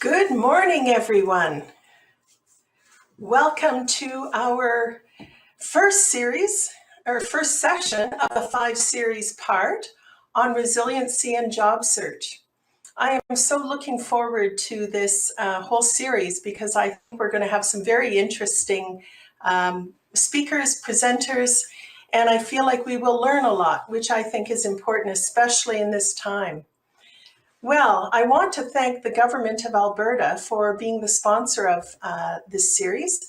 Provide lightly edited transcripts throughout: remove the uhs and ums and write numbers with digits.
Good morning, everyone. Welcome to our first series, or first session of the 5-series part on resiliency and job search. I am so looking forward to this whole series because I think we're going to have some very interesting speakers, presenters, and I feel like we will learn a lot, which I think is important, especially in this time. Well, I want to thank the Government of Alberta for being the sponsor of this series,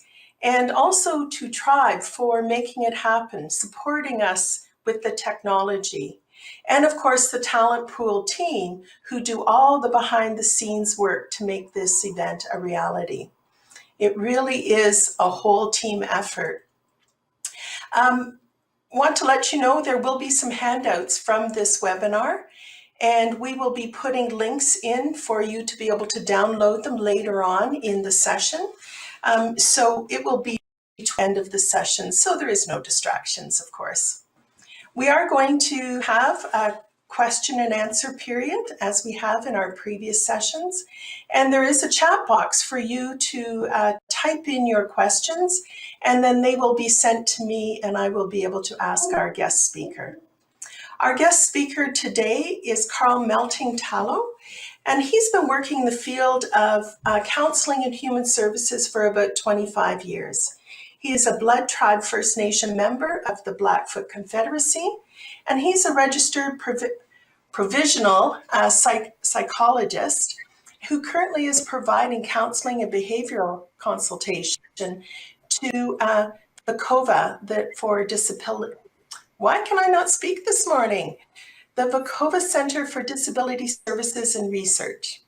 and also to Tribe for making it happen, supporting us with the technology. And of course, the Talent Pool team who do all the behind the scenes work to make this event a reality. It really is a whole team effort. Want to let you know there will be some handouts from this webinar, and we will be putting links in for you to be able to download them later on in the session. So it will be the end of the session, so there is no distractions, of course. We are going to have a question and answer period as we have in our previous sessions. And there is a chat box for you to type in your questions, and then they will be sent to me and I will be able to ask our guest speaker. Our guest speaker today is Karl Tallow, and he's been working in the field of counseling and human services for about 25 years. He is a Blood Tribe First Nation member of the Blackfoot Confederacy, and he's a registered provisional psychologist who currently is providing counseling and behavioral consultation to the COVA for disability. Why can I not speak this morning? The Vacova Center for Disability Services and Research.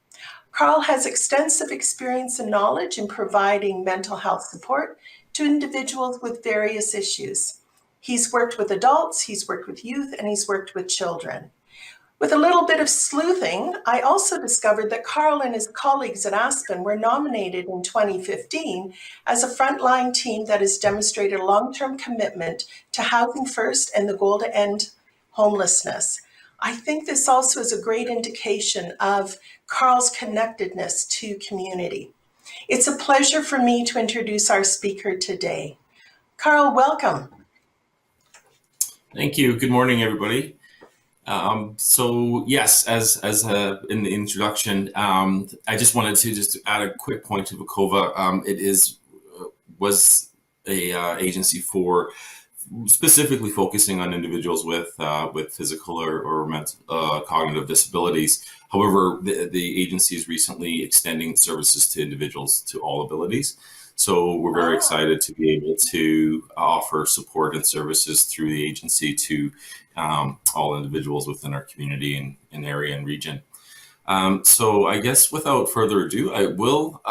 Karl has extensive experience and knowledge in providing mental health support to individuals with various issues. He's worked with adults, he's worked with youth, and he's worked with children. With a little bit of sleuthing, I also discovered that Karl and his colleagues at Aspen were nominated in 2015 as a frontline team that has demonstrated a long-term commitment to housing first and the goal to end homelessness. I think this also is a great indication of Karl's connectedness to community. It's a pleasure for me to introduce our speaker today. Karl, welcome. Thank you. Good morning, everybody. So yes, as in the introduction, I just wanted to just add a quick point to Vacova. It was a agency for specifically focusing on individuals with physical or mental, cognitive disabilities. However, the agency is recently extending services to individuals to all abilities. So we're very excited to be able to offer support and services through the agency to all individuals within our community and area and region. So I guess without further ado, I will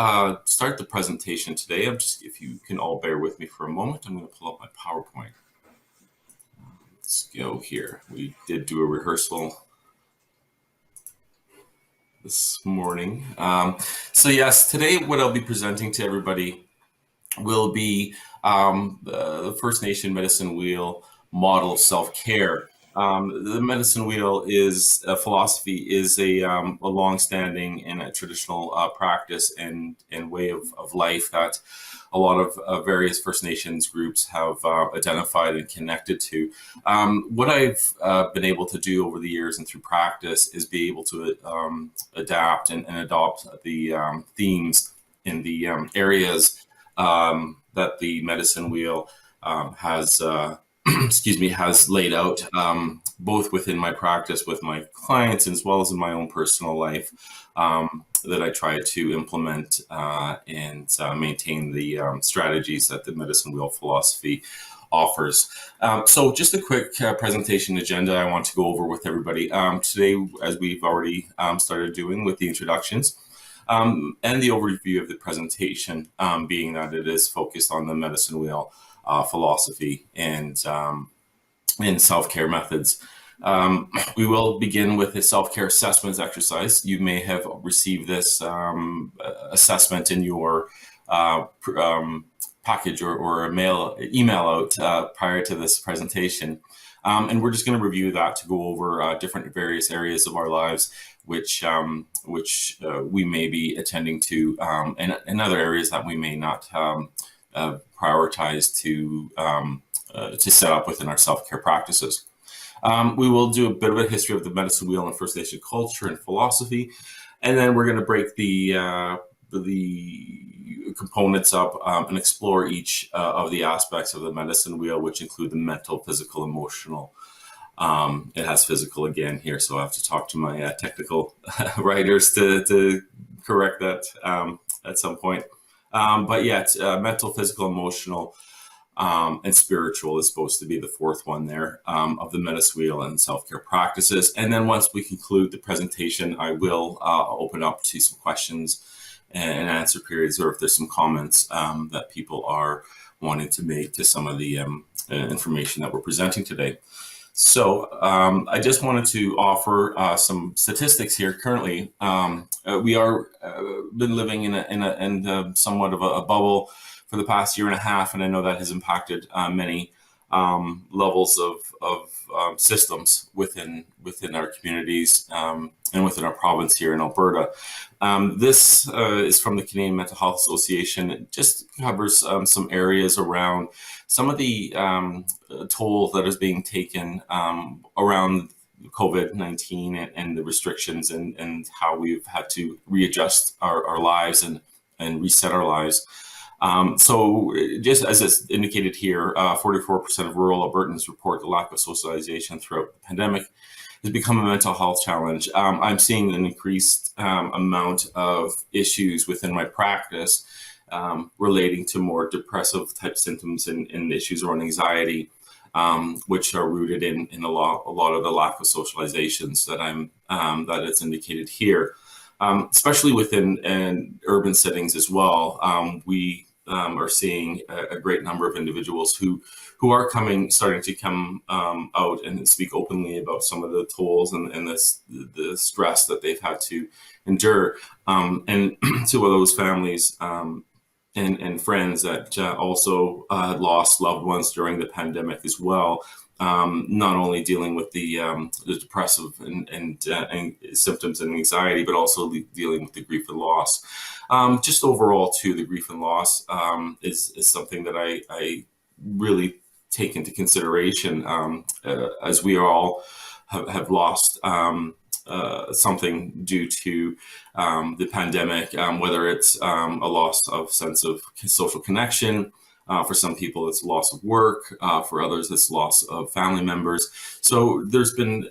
start the presentation today. If you can all bear with me for a moment, I'm going to pull up my PowerPoint. Let's go here. We did do a rehearsal this morning. So yes, today what I'll be presenting to everybody will be the First Nation Medicine Wheel model of self-care. The Medicine Wheel is a philosophy, is a long-standing and a traditional practice and way of life that a lot of various First Nations groups have identified and connected to. What I've been able to do over the years and through practice is be able to adapt and adopt the themes in the areas that the Medicine Wheel has has laid out, both within my practice with my clients as well as in my own personal life, that I try to implement and maintain the strategies that the Medicine Wheel philosophy offers. So just a quick presentation agenda I want to go over with everybody today, as we've already started doing with the introductions. And the overview of the presentation, being that it is focused on the Medicine Wheel philosophy and self-care methods. We will begin with a self-care assessment exercise. You may have received this assessment in your package or email out prior to this presentation. And we're just going to review that to go over different various areas of our lives, which we may be attending to, and other areas that we may not prioritize to set up within our self-care practices. We will do a bit of a history of the medicine wheel and First Nation culture and philosophy, and then we're going to break the components up and explore each of the aspects of the medicine wheel, which include the mental, physical, emotional. It has physical again here, so I have to talk to my technical writers to correct that at some point. But yeah, it's, mental, physical, emotional, and spiritual is supposed to be the fourth one there of the medicine wheel and self-care practices. And then once we conclude the presentation, I will open up to some questions and answer periods, or if there's some comments that people are wanting to make to some of the information that we're presenting today. So I just wanted to offer some statistics here. Currently, we are been living in somewhat of a bubble for the past year and a half, and I know that has impacted many levels of systems within our communities and within our province here in Alberta. This is from the Canadian Mental Health Association. It just covers some areas around some of the toll that is being taken around COVID-19 and the restrictions and how we've had to readjust our lives and reset our lives. So just as it's indicated here, 44% of rural Albertans report the lack of socialization throughout the pandemic has become a mental health challenge. I'm seeing an increased amount of issues within my practice relating to more depressive type symptoms and issues around anxiety, which are rooted in a lot of the lack of socializations that it's indicated here. Especially within urban settings as well, we are seeing a great number of individuals who are starting to come out and speak openly about some of the tolls and the stress that they've had to endure. And two of those families and friends that also lost loved ones during the pandemic as well. Not only dealing with the depressive and symptoms and anxiety, but also dealing with the grief and loss. Just overall, too, the grief and loss is something that I really take into consideration as we all have lost something due to the pandemic, whether it's a loss of sense of social connection. For some people, it's loss of work. For others, it's loss of family members. So there's been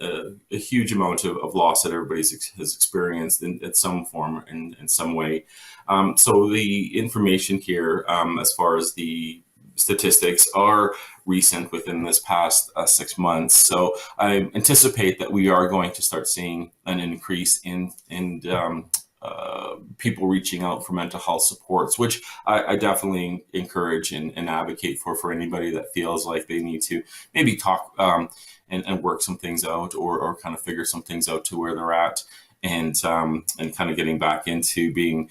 a huge amount of loss that everybody has experienced in some form, in some way. So the information here, as far as the statistics, are recent within this past 6 months. So I anticipate that we are going to start seeing an increase in people reaching out for mental health supports, which I definitely encourage and advocate for anybody that feels like they need to maybe talk and work some things out or kind of figure some things out to where they're at, and kind of getting back into being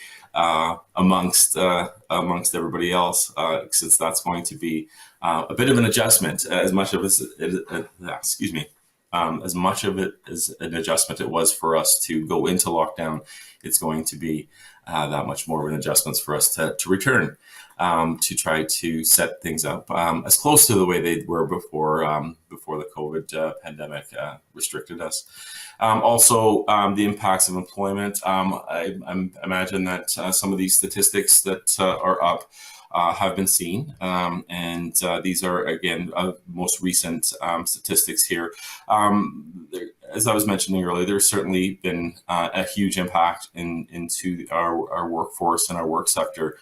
amongst everybody else, since that's going to be a bit of an adjustment, as much of it, as much of it as an adjustment it was for us to go into lockdown. It's going to be that much more of an adjustment for us to return, to try to set things up as close to the way they were before the COVID pandemic restricted us. Also, the impacts of employment. I imagine that some of these statistics that are up have been seen, and these are, again, most recent statistics here. As I was mentioning earlier, there's certainly been a huge impact into our workforce and our work sector,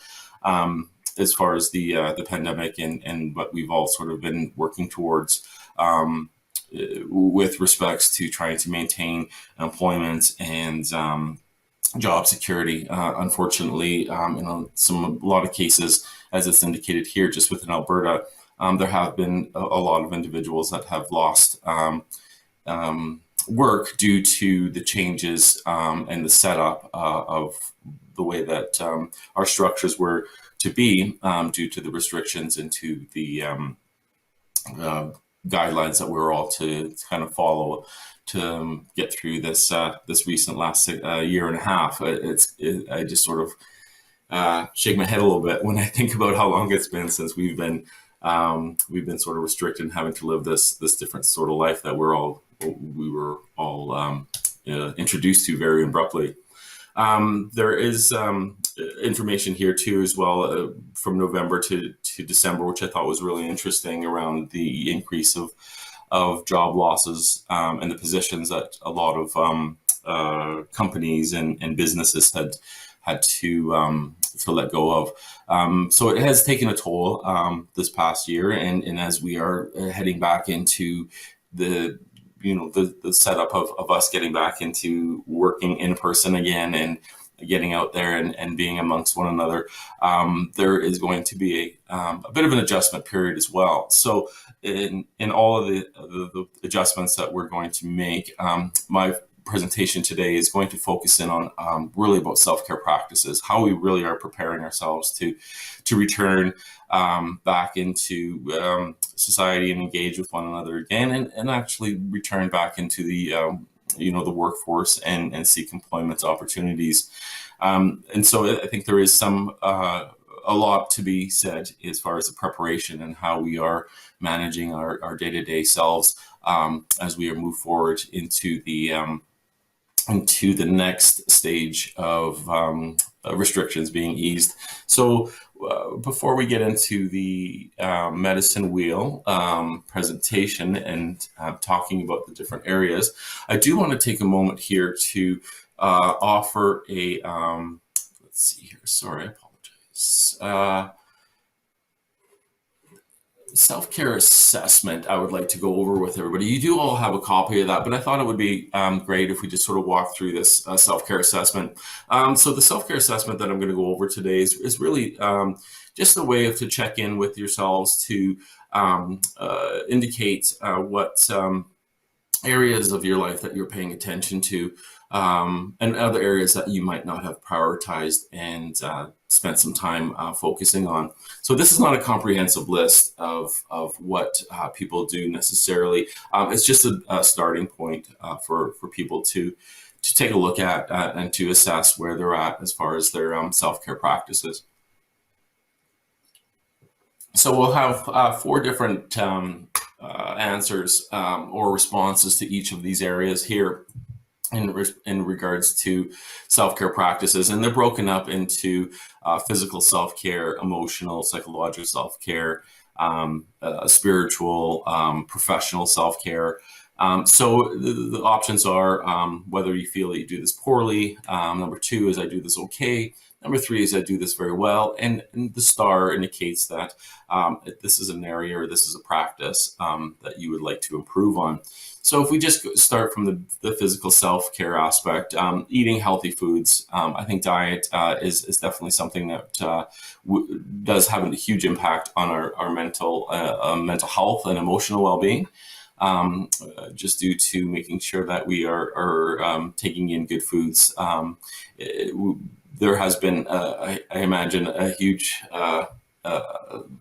as far as the pandemic and what we've all sort of been working towards with respects to trying to maintain employment and job security. Unfortunately, in a lot of cases, as it's indicated here, just within Alberta, there have been a lot of individuals that have lost work due to the changes and the setup of the way that our structures were to be, due to the restrictions and to the guidelines that we're all to kind of follow to get through this this recent last year and a half. I just sort of shake my head a little bit when I think about how long it's been since we've been sort of restricted and having to live this different sort of life that we were all introduced to very abruptly. There is information here too as well from November to December, which I thought was really interesting around the increase of job losses and the positions that a lot of companies and businesses had to let go of. So it has taken a toll this past year, and as we are heading back into the setup of us getting back into working in person again and getting out there and being amongst one another, there is going to be a bit of an adjustment period as well. So in all of the adjustments that we're going to make, my presentation today is going to focus in on really about self-care practices, how we really are preparing ourselves to return back into society and engage with one another again, and actually return back into the the workforce and seek employment opportunities. And so I think there is a lot to be said as far as the preparation and how we are managing our day-to-day selves as we move forward into the next stage of restrictions being eased. So before we get into the medicine wheel presentation and talking about the different areas, I do want to take a moment here to offer a, let's see here, sorry, I apologize. Self-care assessment I would like to go over with everybody. You do all have a copy of that, but I thought it would be great if we just sort of walk through this self-care assessment. So the self-care assessment that I'm going to go over today is really just a way to check in with yourselves to indicate what areas of your life that you're paying attention to, and other areas that you might not have prioritized and spent some time focusing on. So this is not a comprehensive list of what people do necessarily. It's just a starting point for people to take a look at and to assess where they're at as far as their self-care practices. So we'll have 4 different answers or responses to each of these areas here in regards to self-care practices, and they're broken up into physical self-care, emotional, psychological self-care, spiritual, professional self-care. So the options are whether you feel that you do this poorly. Number 2 is I do this okay. Number 3 is I do this very well. And the star indicates that this is an area or this is a practice that you would like to improve on. So if we just start from the physical self-care aspect, eating healthy foods, I think diet is definitely something that does have a huge impact on our mental health and emotional well-being. Just due to making sure that we are taking in good foods. There has been, I imagine, a huge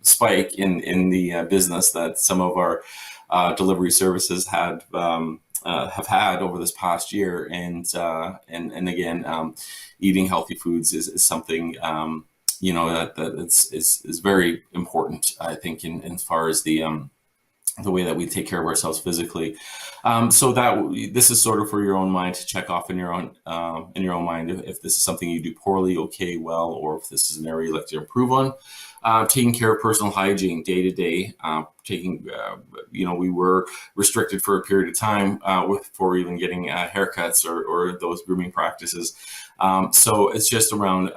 spike in the business that some of our delivery services have had over this past year, and again, eating healthy foods is something that is very important, I think, in as far as the way that we take care of ourselves physically. So that this is sort of for your own mind to check off in your own mind if this is something you do poorly, okay, well, or if this is an area you'd like to improve on. Taking care of personal hygiene day to day, we were restricted for a period of time for even getting haircuts or those grooming practices. So it's just around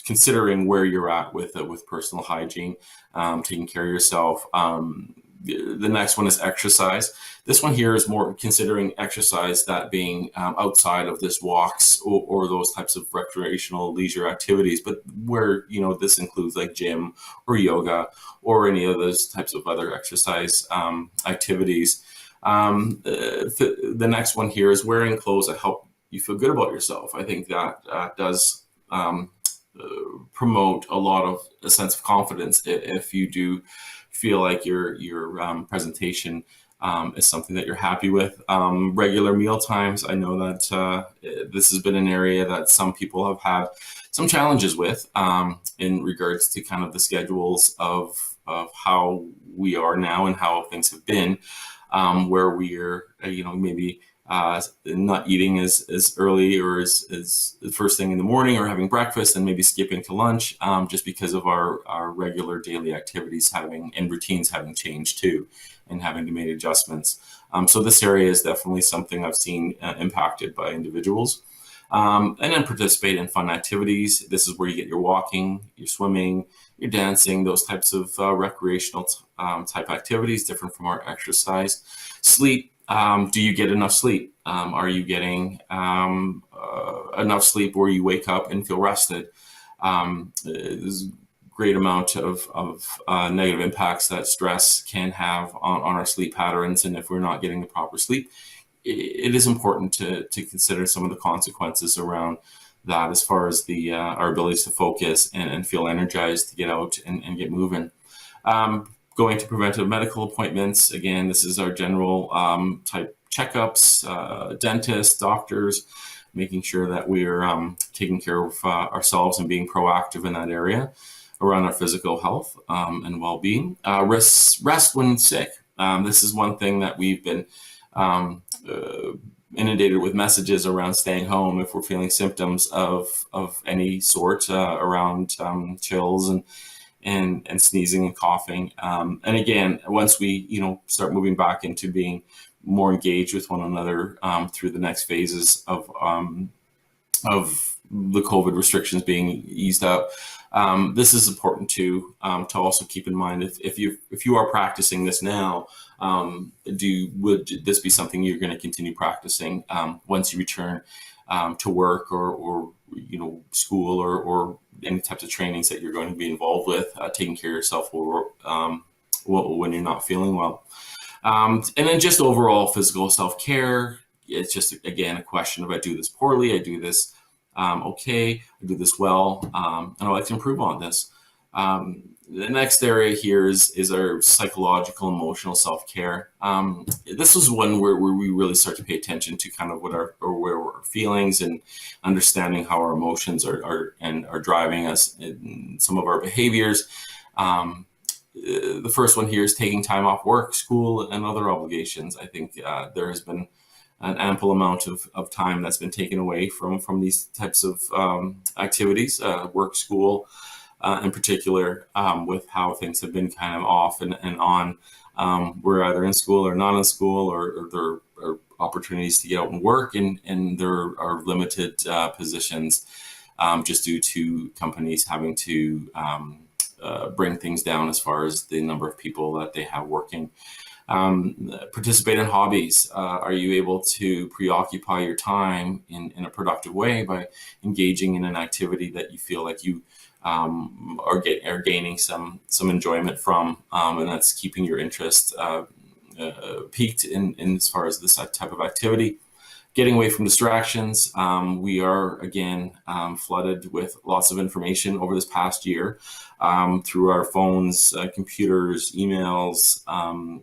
considering where you're at with personal hygiene, taking care of yourself. The next one is exercise. This one here is more considering exercise that being outside of this walks or those types of recreational leisure activities, but where, this includes like gym or yoga or any of those types of other exercise activities. The next one here is wearing clothes that help you feel good about yourself. I think that does promote a sense of confidence if you do feel like your presentation is something that you're happy with. Regular meal times, I know that this has been an area that some people have had some challenges with in regards to kind of the schedules of how we are now and how things have been, where we're maybe not eating as early or as the first thing in the morning, or having breakfast and maybe skipping to lunch, just because of our regular daily activities and routines having changed too, and having to make adjustments. So this area is definitely something I've seen impacted by individuals. And then participate in fun activities. This is where you get your walking, your swimming, your dancing, those types of recreational type activities, different from our exercise. Sleep. Do you get enough sleep? Are you getting enough sleep where you wake up and feel rested? There's a great amount of negative impacts that stress can have on our sleep patterns. And if we're not getting the proper sleep, it is important to consider some of the consequences around that, as far as our abilities to focus and feel energized to get out and get moving. Going to preventive medical appointments. Again, this is our general type checkups, dentists, doctors, making sure that we're taking care of ourselves and being proactive in that area around our physical health and well-being. Rest when sick. This is one thing that we've been inundated with messages around staying home if we're feeling symptoms of any sort around chills and sneezing and coughing. And again, once we start moving back into being more engaged with one another through the next phases of the COVID restrictions being eased up, this is important to also keep in mind. If you are practicing this now, would this be something you're going to continue practicing once you return to work or school or any types of trainings that you're going to be involved with, taking care of yourself when you're not feeling well. And then just overall physical self-care. It's just, again, a question of, I do this poorly, I do this okay, I do this well, and I'd like to improve on this. The next area here is our psychological, emotional self-care. This is one where we really start to pay attention to kind of where our feelings and understanding how our emotions are driving us in some of our behaviors. The first one here is taking time off work, school, and other obligations. I think there has been an ample amount of time that's been taken away from these types of activities, work, school, in particular, with how things have been kind of off and on. We're either in school or not in school, or there are opportunities to get out and work, and there are limited positions just due to companies having to bring things down as far as the number of people that they have working. Participate in hobbies. Are you able to preoccupy your time in a productive way by engaging in an activity that you feel like you are gaining some enjoyment from, and that's keeping your interest peaked in as far as this type of activity. Getting away from distractions. We are, again, flooded with lots of information over this past year through our phones, computers, emails,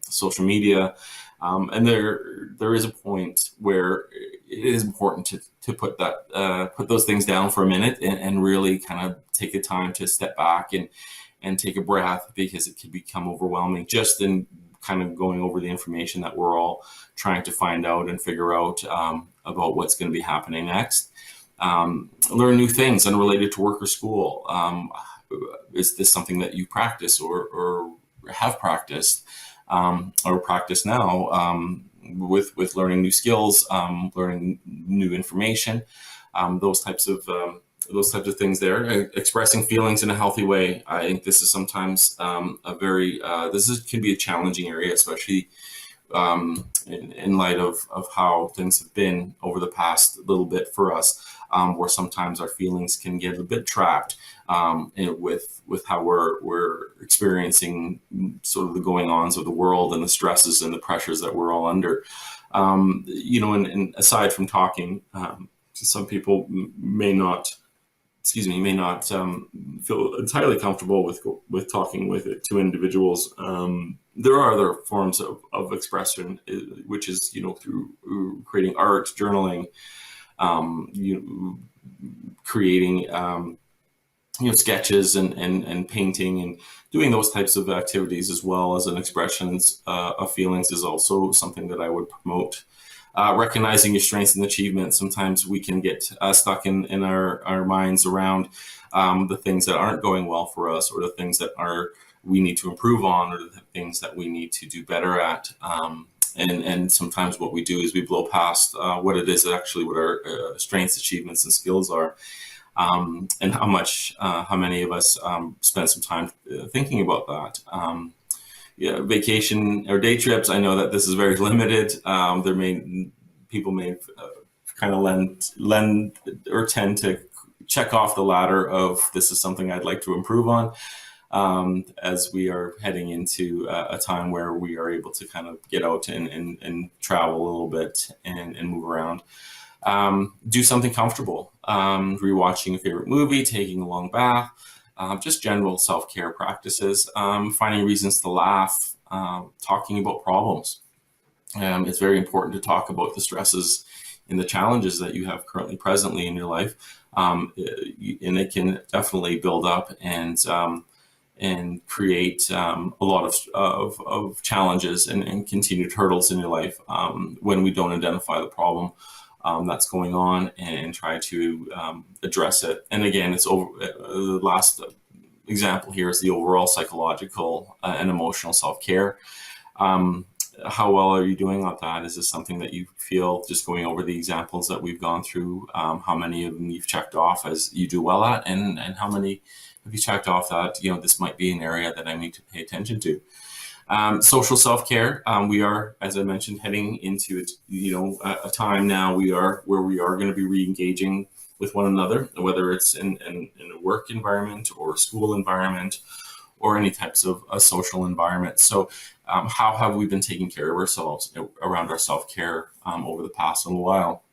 social media. And there is a point where it is important to put those things down for a minute and really kind of take the time to step back and take a breath, because it can become overwhelming just in kind of going over the information that we're all trying to find out and figure out about what's going to be happening next. Learn new things unrelated to work or school. Is this something that you practice or have practiced or practice now with learning new skills, learning new information, those types of things there. Expressing feelings in a healthy way. I think this is sometimes can be a challenging area, especially in light of how things have been over the past little bit for us, where sometimes our feelings can get a bit trapped with how we're experiencing sort of the going-ons of the world and the stresses and the pressures that we're all under. And aside from talking, some people may not excuse me, may not feel entirely comfortable with talking with it to individuals. There are other forms of expression, which is, through creating art, journaling, creating, sketches and painting, and doing those types of activities as well as an expressions of feelings is also something that I would promote. Recognizing your strengths and achievements. Sometimes we can get stuck in our minds around the things that aren't going well for us, or the things that we need to improve on, or the things that we need to do better at. And sometimes what we do is we blow past what it is actually, what our strengths, achievements, and skills are. And how many of us spend some time thinking about that. Vacation or day trips, I know that this is very limited. People may kind of lend or tend to check off the ladder of, this is something I'd like to improve on, as we are heading into a time where we are able to kind of get out and travel a little bit and move around. Do something comfortable, rewatching a favorite movie, taking a long bath, just general self-care practices, finding reasons to laugh, talking about problems. It's very important to talk about the stresses and the challenges that you have currently presently in your life. And it can definitely build up and create a lot of challenges and continued hurdles in your life when we don't identify the problem that's going on and try to address it. And again, it's the last example here is the overall psychological and emotional self-care. How well are you doing on that? Is this something that you feel, just going over the examples that we've gone through, how many of them you've checked off as you do well at, and how many have you checked off that, this might be an area that I need to pay attention to? Social self-care. We are, as I mentioned, heading into a time now where we are going to be re-engaging with one another, whether it's in a work environment or a school environment or any types of a social environment. So how have we been taking care of ourselves around our self-care over the past little while,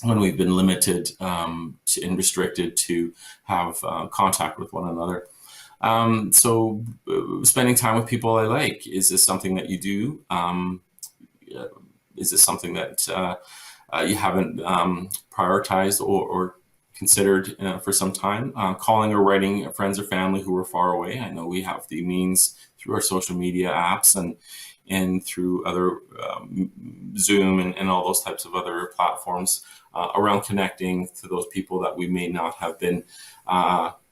when we've been limited and restricted to have contact with one another? So spending time with people I like, is this something that you do? Is this something that you haven't prioritized or considered for some time? Calling or writing friends or family who are far away. I know we have the means through our social media apps and through other Zoom and all those types of other platforms around connecting to those people that we may not have been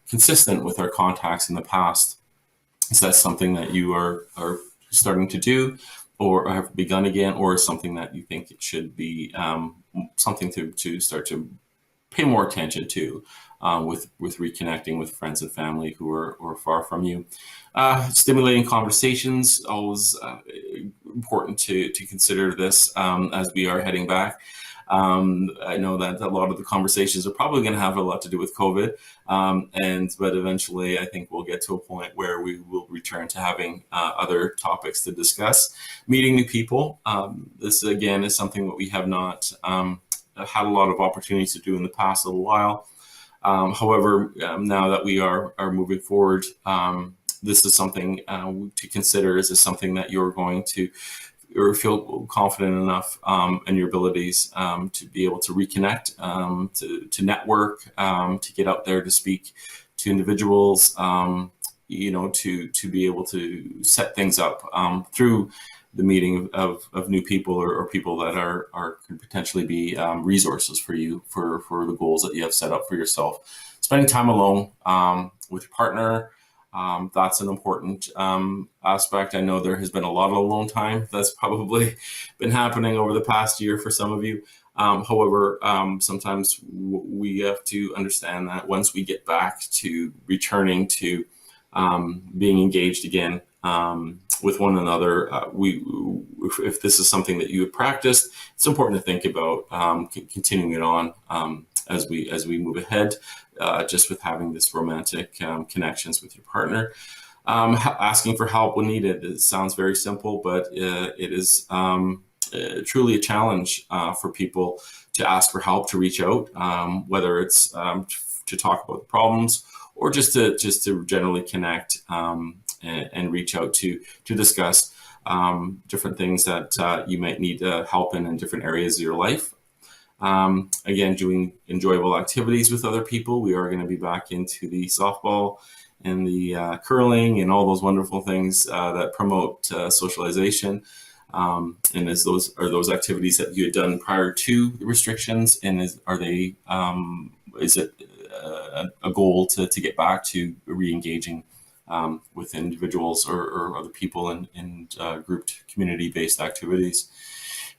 consistent with our contacts in the past. Is that something that you are starting to do, or have begun again, or is something that you think it should be something to start to pay more attention to with reconnecting with friends and family who are far from you? Stimulating conversations, always important to consider this as we are heading back. I know that a lot of the conversations are probably going to have a lot to do with COVID, but eventually I think we'll get to a point where we will return to having other topics to discuss. Meeting new people. This again is something that we have not had a lot of opportunities to do in the past little while. However, now that we are moving forward, this is something to consider. Is this something that you're going to or feel confident enough in your abilities to be able to reconnect, to network, to get out there to speak to individuals, to be able to set things up through the meeting of new people or people that could potentially be resources for you for the goals that you have set up for yourself. Spending time alone with your partner. That's an important aspect. I know there has been a lot of alone time that's probably been happening over the past year for some of you. However, sometimes we have to understand that once we get back to returning to being engaged again with one another, if this is something that you have practiced, it's important to think about continuing it on as we move ahead. Just with having this romantic connections with your partner. Asking for help when needed. It sounds very simple, but it is truly a challenge for people to ask for help, to reach out, whether it's to talk about the problems, or just to generally connect and reach out to discuss different things that you might need help in different areas of your life. Again, doing enjoyable activities with other people. We are going to be back into the softball and the curling and all those wonderful things that promote socialization. And is those activities that you had done prior to the restrictions? And is it a goal to get back to re-engaging with individuals or other people in grouped community-based activities?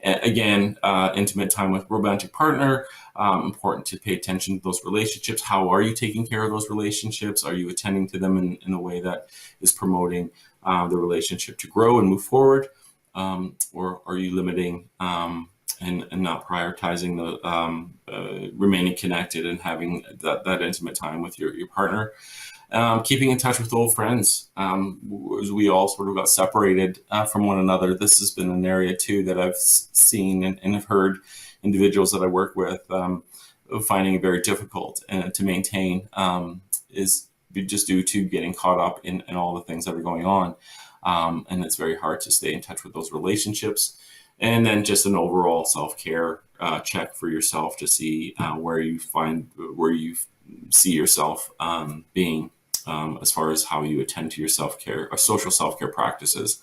Again, intimate time with romantic partner, important to pay attention to those relationships. How are you taking care of those relationships? Are you attending to them in a way that is promoting the relationship to grow and move forward? Or are you limiting and not prioritizing the remaining connected and having that intimate time with your partner? Keeping in touch with old friends. As we all sort of got separated from one another, this has been an area too that I've seen and have heard individuals that I work with finding it very difficult to maintain, is just due to getting caught up in all the things that are going on. And it's very hard to stay in touch with those relationships. And then just an overall self-care check for yourself to see where you see yourself being as far as how you attend to your self-care or social self-care practices.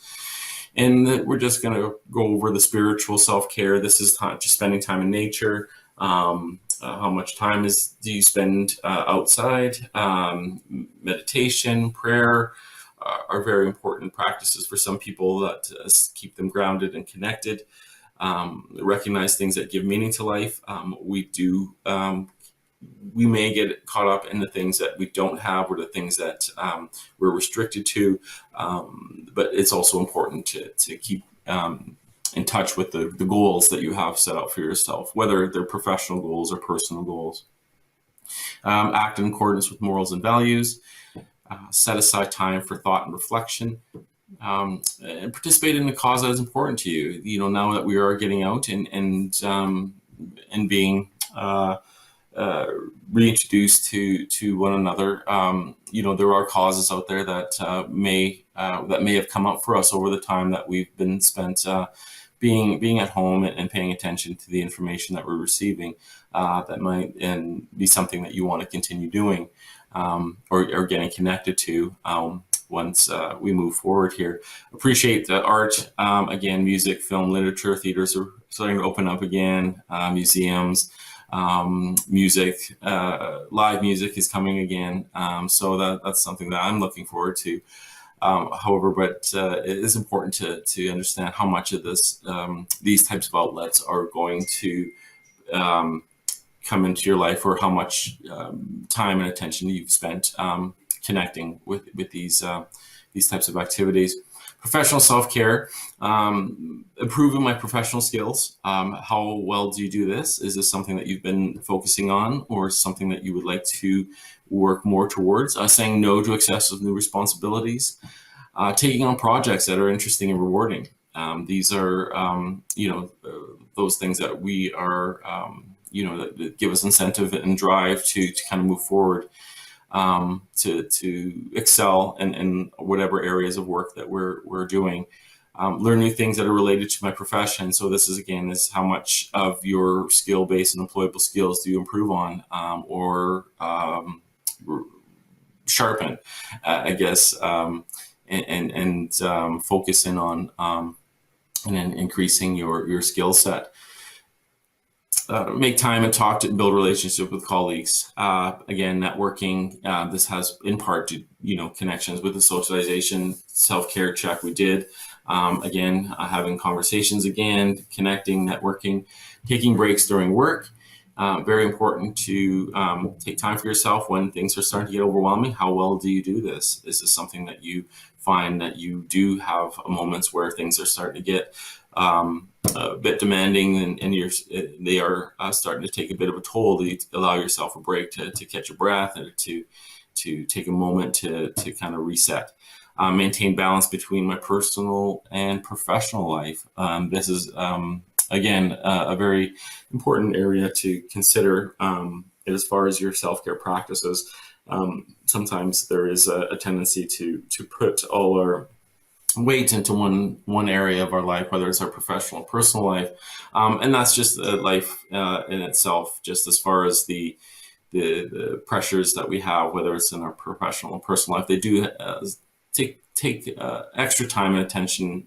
And we're just going to go over the spiritual self-care. This is just spending time in nature. How much time do you spend outside? Meditation, prayer are very important practices for some people that keep them grounded and connected. Recognize things that give meaning to life. We may get caught up in the things that we don't have or the things that we're restricted to, but it's also important to keep in touch with the goals that you have set out for yourself, whether they're professional goals or personal goals. Act in accordance with morals and values. Set aside time for thought and reflection. And participate in a cause that is important to you. You know, now that we are getting out and being reintroduced to one another, you know, there are causes out there that may have come up for us over the time that we've been spent being at home and paying attention to the information that we're receiving. That might be something that you want to continue doing or getting connected to once we move forward here. Appreciate the art. Again, music, film, literature, theaters are starting to open up again. Museums, music, live music is coming again. So that's something that I'm looking forward to. However, but it is important to understand how much of these types of outlets are going to come into your life, or how much time and attention you've spent connecting with these types of activities. Professional self-care, improving my professional skills. How well do you do this? Is this something that you've been focusing on, or something that you would like to work more towards? Saying no to excessive new responsibilities. Taking on projects that are interesting and rewarding. These are, those things that we are, that give us incentive and drive to kind of move forward. To excel in whatever areas of work that we're doing. Learn new things that are related to my profession. So this is how much of your skill base and employable skills do you improve on, or sharpen, I guess, and focus in on and then increasing your skill set. Make time and talk to build relationship with colleagues. Again, networking. This has in part to connections with the socialization self-care check we did. Again, having conversations again, connecting, networking, taking breaks during work. Very important to take time for yourself when things are starting to get overwhelming. How well do you do this? Is this something that you find that you do have moments where things are starting to get a bit demanding and they are starting to take a bit of a toll? You allow yourself a break to catch your breath and to take a moment to kind of reset. Maintain balance between my personal and professional life. This is again a very important area to consider as far as your self-care practices, sometimes there is a tendency to put all our weight into one area of our life, whether it's our professional or personal life, and that's just life in itself. Just as far as the pressures that we have, whether it's in our professional or personal life, they do take extra time and attention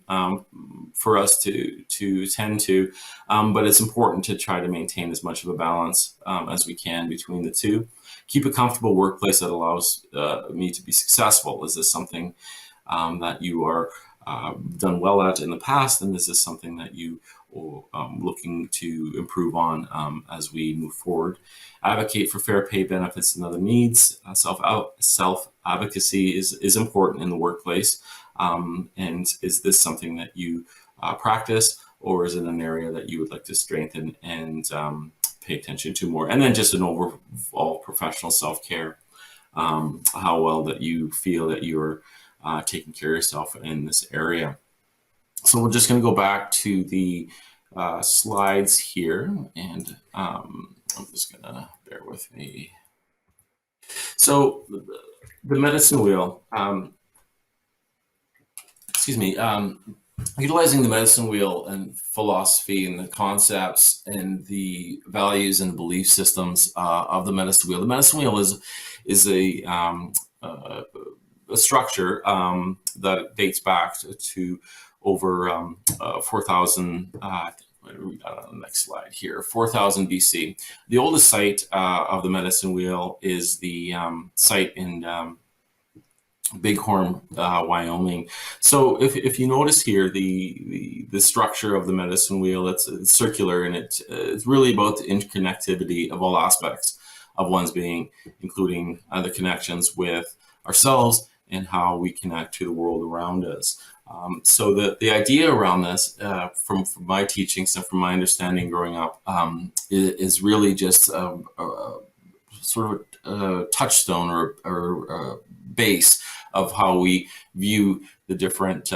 for us to tend to, but it's important to try to maintain as much of a balance as we can between the two. Keep a comfortable workplace that allows me to be successful. Is this something that you are done well at in the past, and is this something that you looking to improve on as we move forward? Advocate for fair pay, benefits, and other needs. Self advocacy is important in the workplace. And is this something that you practice, or is it an area that you would like to strengthen and pay attention to more? And then just an overall professional self-care, how well that you feel that you're taking care of yourself in this area. So we're just going to go back to the slides here, and I'm just going to bear with me. So the medicine wheel, utilizing the medicine wheel and philosophy and the concepts and the values and belief systems of the medicine wheel. The medicine wheel is a structure that dates back to over 4,000. What do we got on the next slide here? 4,000 BC. The oldest site of the medicine wheel is the site in Bighorn, Wyoming. So if you notice here, the structure of the medicine wheel, it's circular, and it's really about the interconnectivity of all aspects of one's being, including the connections with ourselves and how we connect to the world around us. So the idea around this, from my teachings and from my understanding growing up, is really just a sort of a touchstone or base of how we view the different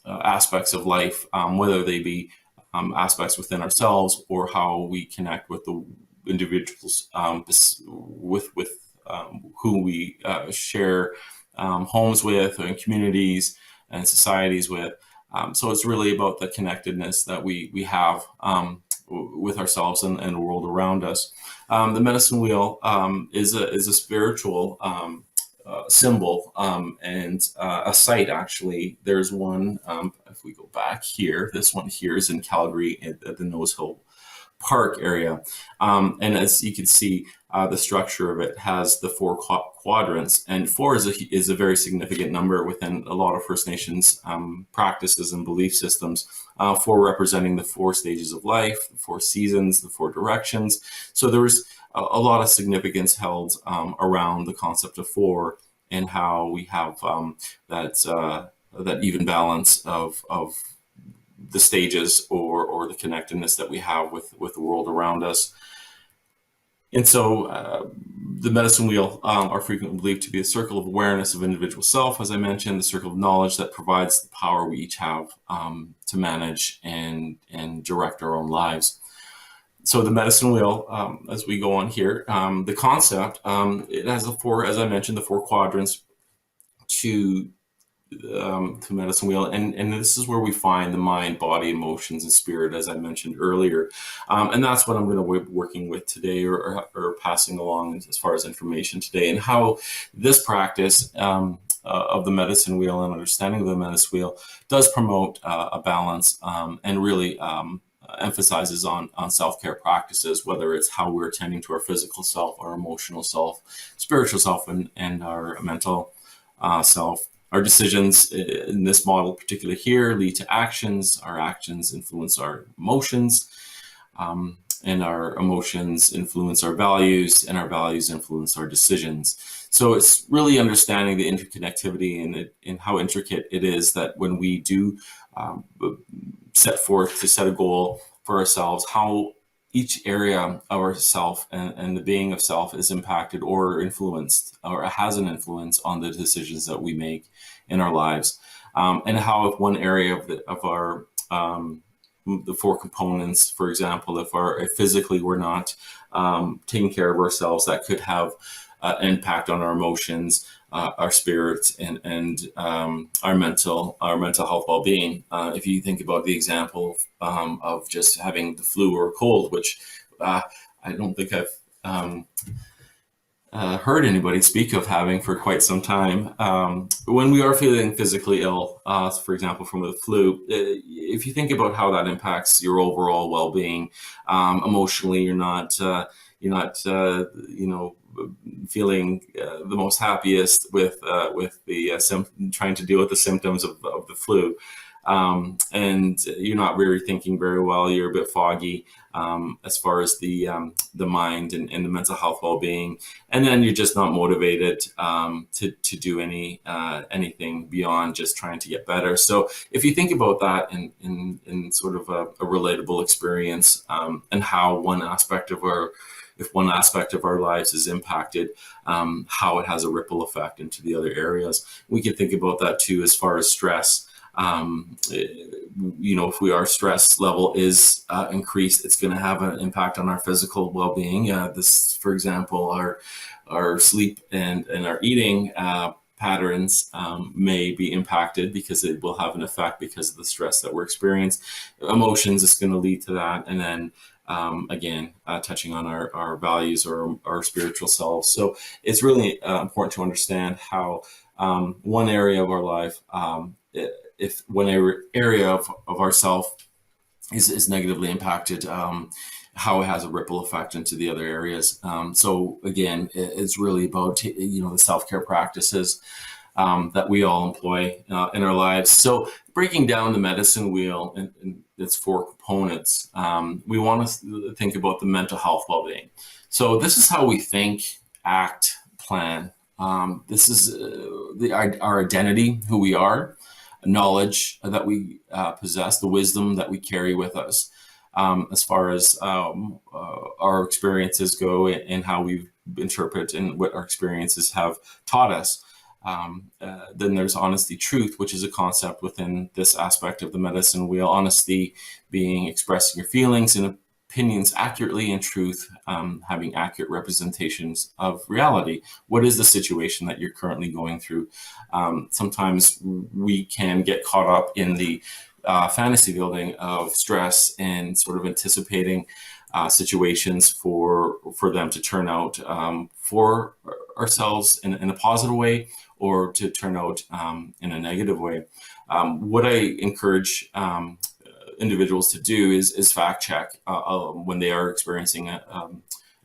aspects of life, whether they be aspects within ourselves or how we connect with the individuals with who we share homes with, and communities and societies with. So it's really about the connectedness that we have with ourselves and the world around us. The medicine wheel is a spiritual symbol and a site. Actually, there's one. If we go back here, this one here is in Calgary at the Nose Hill Park area, and as you can see, the structure of it has the four quadrants, and four is a very significant number within a lot of First Nations practices and belief systems. Four representing the four stages of life, the four seasons, the four directions. So there was a lot of significance held around the concept of four, and how we have that even balance of the stages or the connectedness that we have with the world around us. And so the medicine wheel are frequently believed to be a circle of awareness of individual self, as I mentioned, the circle of knowledge that provides the power we each have to manage and direct our own lives. So the medicine wheel, as we go on here, the concept, it has as I mentioned, the four quadrants to medicine wheel, and this is where we find the mind, body, emotions, and spirit, as I mentioned earlier, and that's what I'm going to be working with today, or passing along as far as information today, and how this practice of the medicine wheel and understanding of the medicine wheel does promote a balance and really emphasizes on self-care practices, whether it's how we're attending to our physical self, our emotional self, spiritual self, and our mental self. Our decisions in this model, particularly here, lead to actions. Our actions influence our emotions, and our emotions influence our values, and our values influence our decisions. So it's really understanding the interconnectivity and how intricate it is that when we do set a goal for ourselves, how each area of ourself and the being of self is impacted or influenced, or has an influence on the decisions that we make in our lives, and how if one area of our the four components. For example, if physically we're not taking care of ourselves, that could have an impact on our emotions, our spirits, and our mental health well-being. If you think about the example of just having the flu or a cold, which I don't think I've heard anybody speak of having for quite some time. When we are feeling physically ill, for example, from the flu, if you think about how that impacts your overall well-being, emotionally, you're not feeling the most happiest with the trying to deal with the symptoms of the flu. And you're not really thinking very well. You're a bit foggy as far as the mind and the mental health well-being, and then you're just not motivated to do anything beyond just trying to get better. So if you think about that in sort of a relatable experience, and how if one aspect of our lives is impacted, how it has a ripple effect into the other areas. We can think about that too as far as stress. If our stress level is increased, it's going to have an impact on our physical well-being. This, for example, our sleep and our eating patterns may be impacted because it will have an effect because of the stress that we're experiencing. Emotions is going to lead to that, and then again, touching on our values or our spiritual selves. So it's really important to understand how one area of our life, if one area of ourself is negatively impacted, how it has a ripple effect into the other areas. So again, it's really about the self-care practices that we all employ in our lives. So breaking down the medicine wheel and its four components, we want to think about the mental health well-being. So this is how we think, act, plan. This is our identity, who we are, knowledge that we possess, the wisdom that we carry with us, as far as our experiences go and how we interpret and what our experiences have taught us. Then there's honesty, truth, which is a concept within this aspect of the medicine wheel. Honesty being expressing your feelings and opinions accurately, and truth having accurate representations of reality. What is the situation that you're currently going through? Sometimes we can get caught up in the fantasy building of stress and sort of anticipating situations for them to turn out for ourselves in a positive way, or to turn out in a negative way. What I encourage individuals to do is fact check when they are experiencing a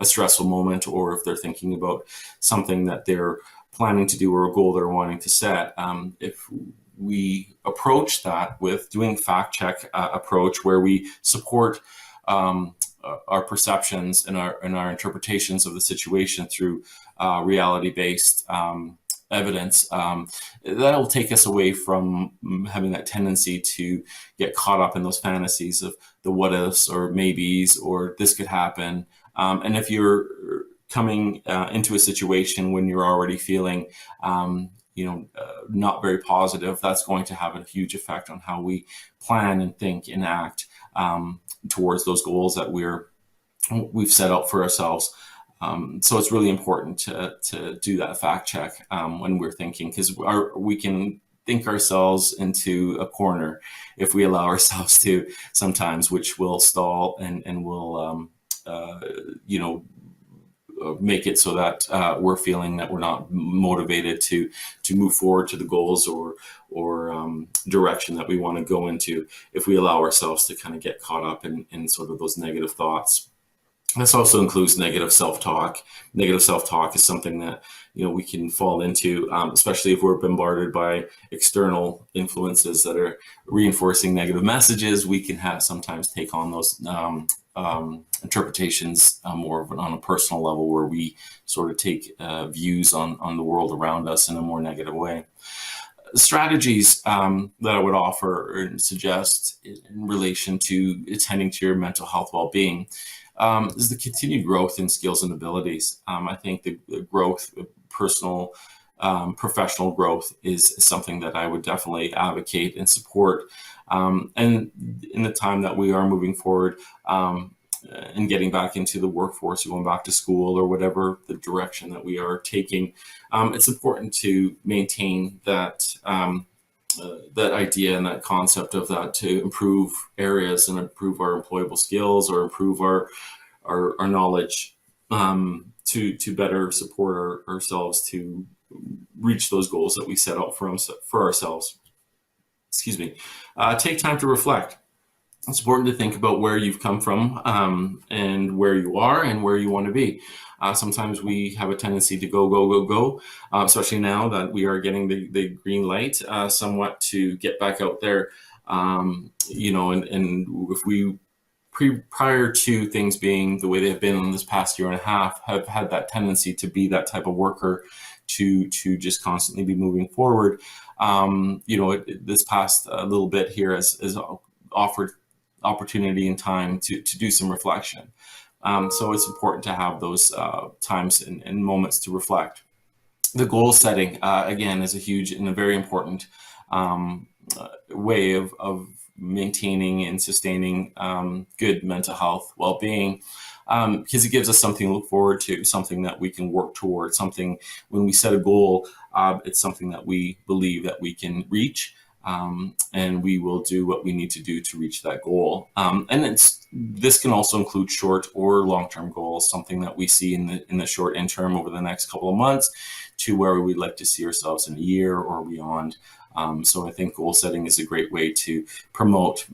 stressful moment, or if they're thinking about something that they're planning to do or a goal they're wanting to set. If we approach that with doing fact check approach, where we support our perceptions and our interpretations of the situation through reality-based evidence, that'll take us away from having that tendency to get caught up in those fantasies of the what ifs or maybes, or this could happen. And if you're coming into a situation when you're already feeling not very positive, that's going to have a huge effect on how we plan and think and act towards those goals that we've set out for ourselves. So it's really important to do that fact check when we're thinking, because we can think ourselves into a corner if we allow ourselves to sometimes, which will stall and will make it so that we're feeling that we're not motivated to move forward to the goals or direction that we want to go into, if we allow ourselves to kind of get caught up in sort of those negative thoughts. This also includes negative self-talk. Negative self-talk is something that we can fall into, especially if we're bombarded by external influences that are reinforcing negative messages. We can sometimes take on those interpretations more on a personal level, where we sort of take views on the world around us in a more negative way. Strategies that I would offer or suggest in relation to attending to your mental health well-being is the continued growth in skills and abilities. I think the growth, personal, professional growth, is something that I would definitely advocate and support And in the time that we are moving forward, and getting back into the workforce or going back to school or whatever the direction that we are taking, it's important to maintain that that idea and that concept of that, to improve areas and improve our employable skills or improve our knowledge, to better support ourselves to reach those goals that we set out for ourselves. Excuse me. Take time to reflect. It's important to think about where you've come from, and where you are and where you want to be. Sometimes we have a tendency to go, especially now that we are getting the green light somewhat to get back out there. And if we prior to things being the way they've been in this past year and a half, have had that tendency to be that type of worker, to just constantly be moving forward. This past little bit here has offered opportunity and time to do some reflection. So it's important to have those times and moments to reflect. The goal setting, again, is a huge and a very important way of maintaining and sustaining good mental health, well-being, because it gives us something to look forward to, something that we can work towards, something when we set a goal, it's something that we believe that we can reach. And we will do what we need to do to reach that goal. And this can also include short or long-term goals, something that we see in the short and term over the next couple of months, to where we'd like to see ourselves in a year or beyond. So I think goal setting is a great way to promote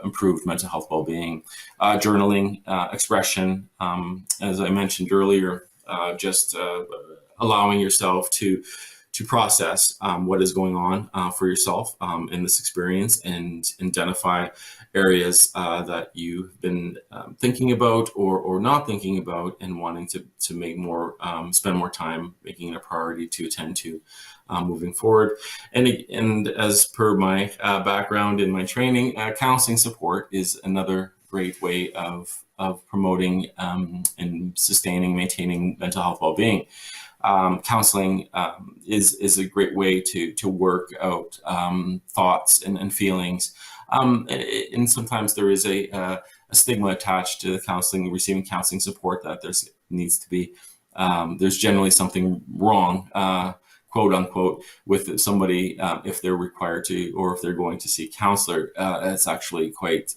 improved mental health well-being. Journaling, expression, as I mentioned earlier, just allowing yourself to process what is going on for yourself in this experience, and identify areas that you've been thinking about or not thinking about, and wanting to make more, spend more time making it a priority to attend to moving forward. And as per my background in my training, counseling support is another great way of promoting and sustaining, maintaining mental health well-being. Counseling is a great way to work out thoughts and feelings. And sometimes there is a stigma attached to receiving counseling support, that needs to be, there's generally something wrong, quote unquote, with somebody if they're required to, or if they're going to see a counselor. It's actually quite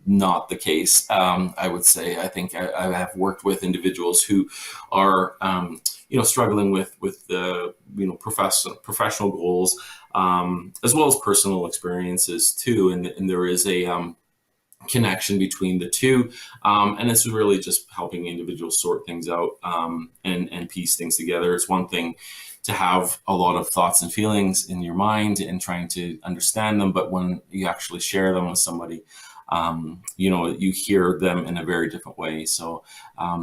not the case. I would say, I think I have worked with individuals who are struggling with the professional goals, as well as personal experiences too, and there is a connection between the two, and it's really just helping individuals sort things out, and piece things together. It's one thing to have a lot of thoughts and feelings in your mind and trying to understand them, but when you actually share them with somebody, you hear them in a very different way. So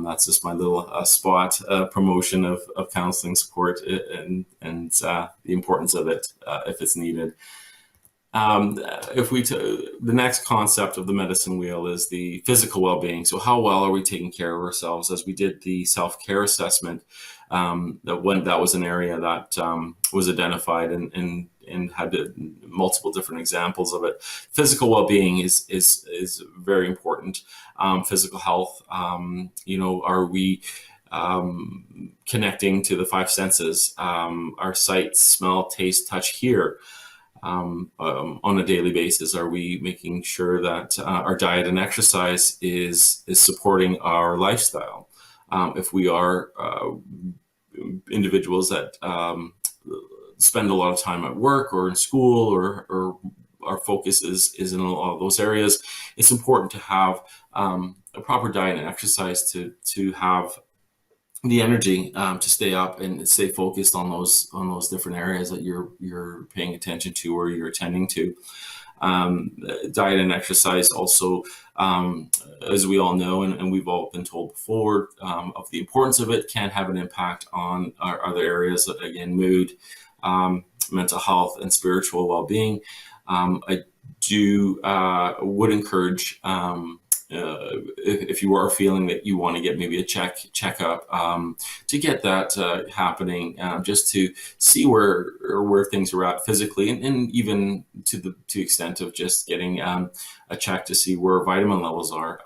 that's just my little spot promotion of counseling support, and the importance of it if it's needed. The next concept of the medicine wheel is the physical well-being. So how well are we taking care of ourselves? As we did the self-care assessment, that was an area that was identified and had multiple different examples of it. Physical well-being is very important. Physical health, are we connecting to the five senses, our sight, smell, taste, touch, hear, on a daily basis? Are we making sure that our diet and exercise is supporting our lifestyle? If we are individuals that spend a lot of time at work or in school, or our focus is in a lot of those areas, it's important to have a proper diet and exercise to have the energy to stay up and stay focused on those different areas that you're paying attention to or you're attending to. Diet and exercise also, as we all know, and we've all been told before, of the importance of it, can have an impact on our other areas, again, mood, mental health, and spiritual well-being. I would encourage if you are feeling that you want to get maybe a checkup, to get that happening, just to see where things are at physically, and even to the extent of just getting a check to see where vitamin levels are.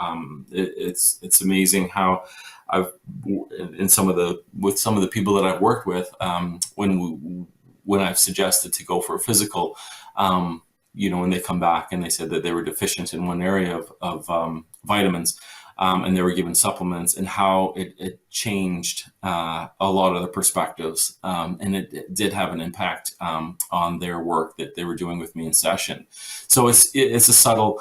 It's amazing how I've with some of the people that I've worked with, when I've suggested to go for a physical, when they come back and they said that they were deficient in one area of vitamins, and they were given supplements, and how it changed a lot of the perspectives, and it did have an impact on their work that they were doing with me in session. So it's a subtle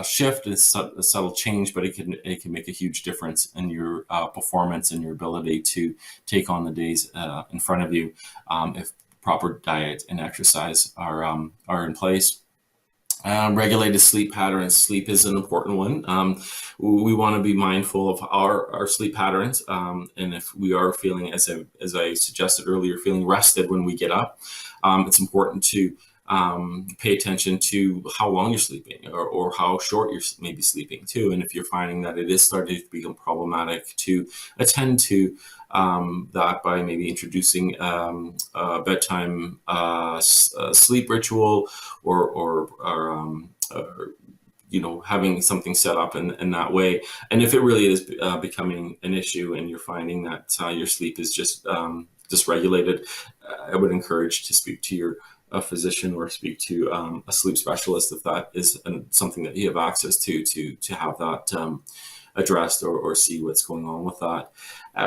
shift, it's a subtle change, but it can make a huge difference in your performance and your ability to take on the days in front of you, if proper diet and exercise are in place. Regulated sleep patterns. Sleep is an important one. We want to be mindful of our sleep patterns, and if we are feeling, as I suggested earlier, feeling rested when we get up, it's important to pay attention to how long you're sleeping, or how short you're maybe sleeping too. And if you're finding that it is starting to become problematic, to attend to that by maybe introducing a bedtime sleep ritual, or having something set up in that way. And if it really is becoming an issue, and you're finding that your sleep is just dysregulated, I would encourage to speak to a physician, or speak to a sleep specialist, if that is something that you have access to have that addressed, or see what's going on with that.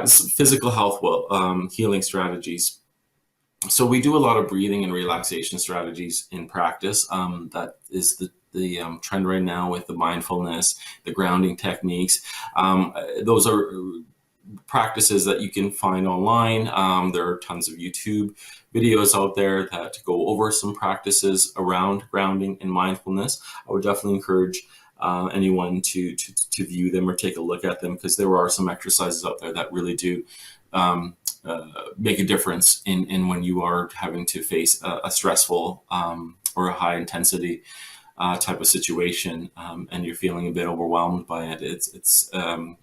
Physical health, healing strategies. So we do a lot of breathing and relaxation strategies in practice. That is the trend right now, with the mindfulness, the grounding techniques. Those are practices that you can find online. There are tons of YouTube videos out there that go over some practices around grounding and mindfulness. I would definitely encourage anyone to view them or take a look at them, because there are some exercises out there that really do make a difference in when you are having to face a stressful or a high intensity type of situation, and you're feeling a bit overwhelmed by it. It's a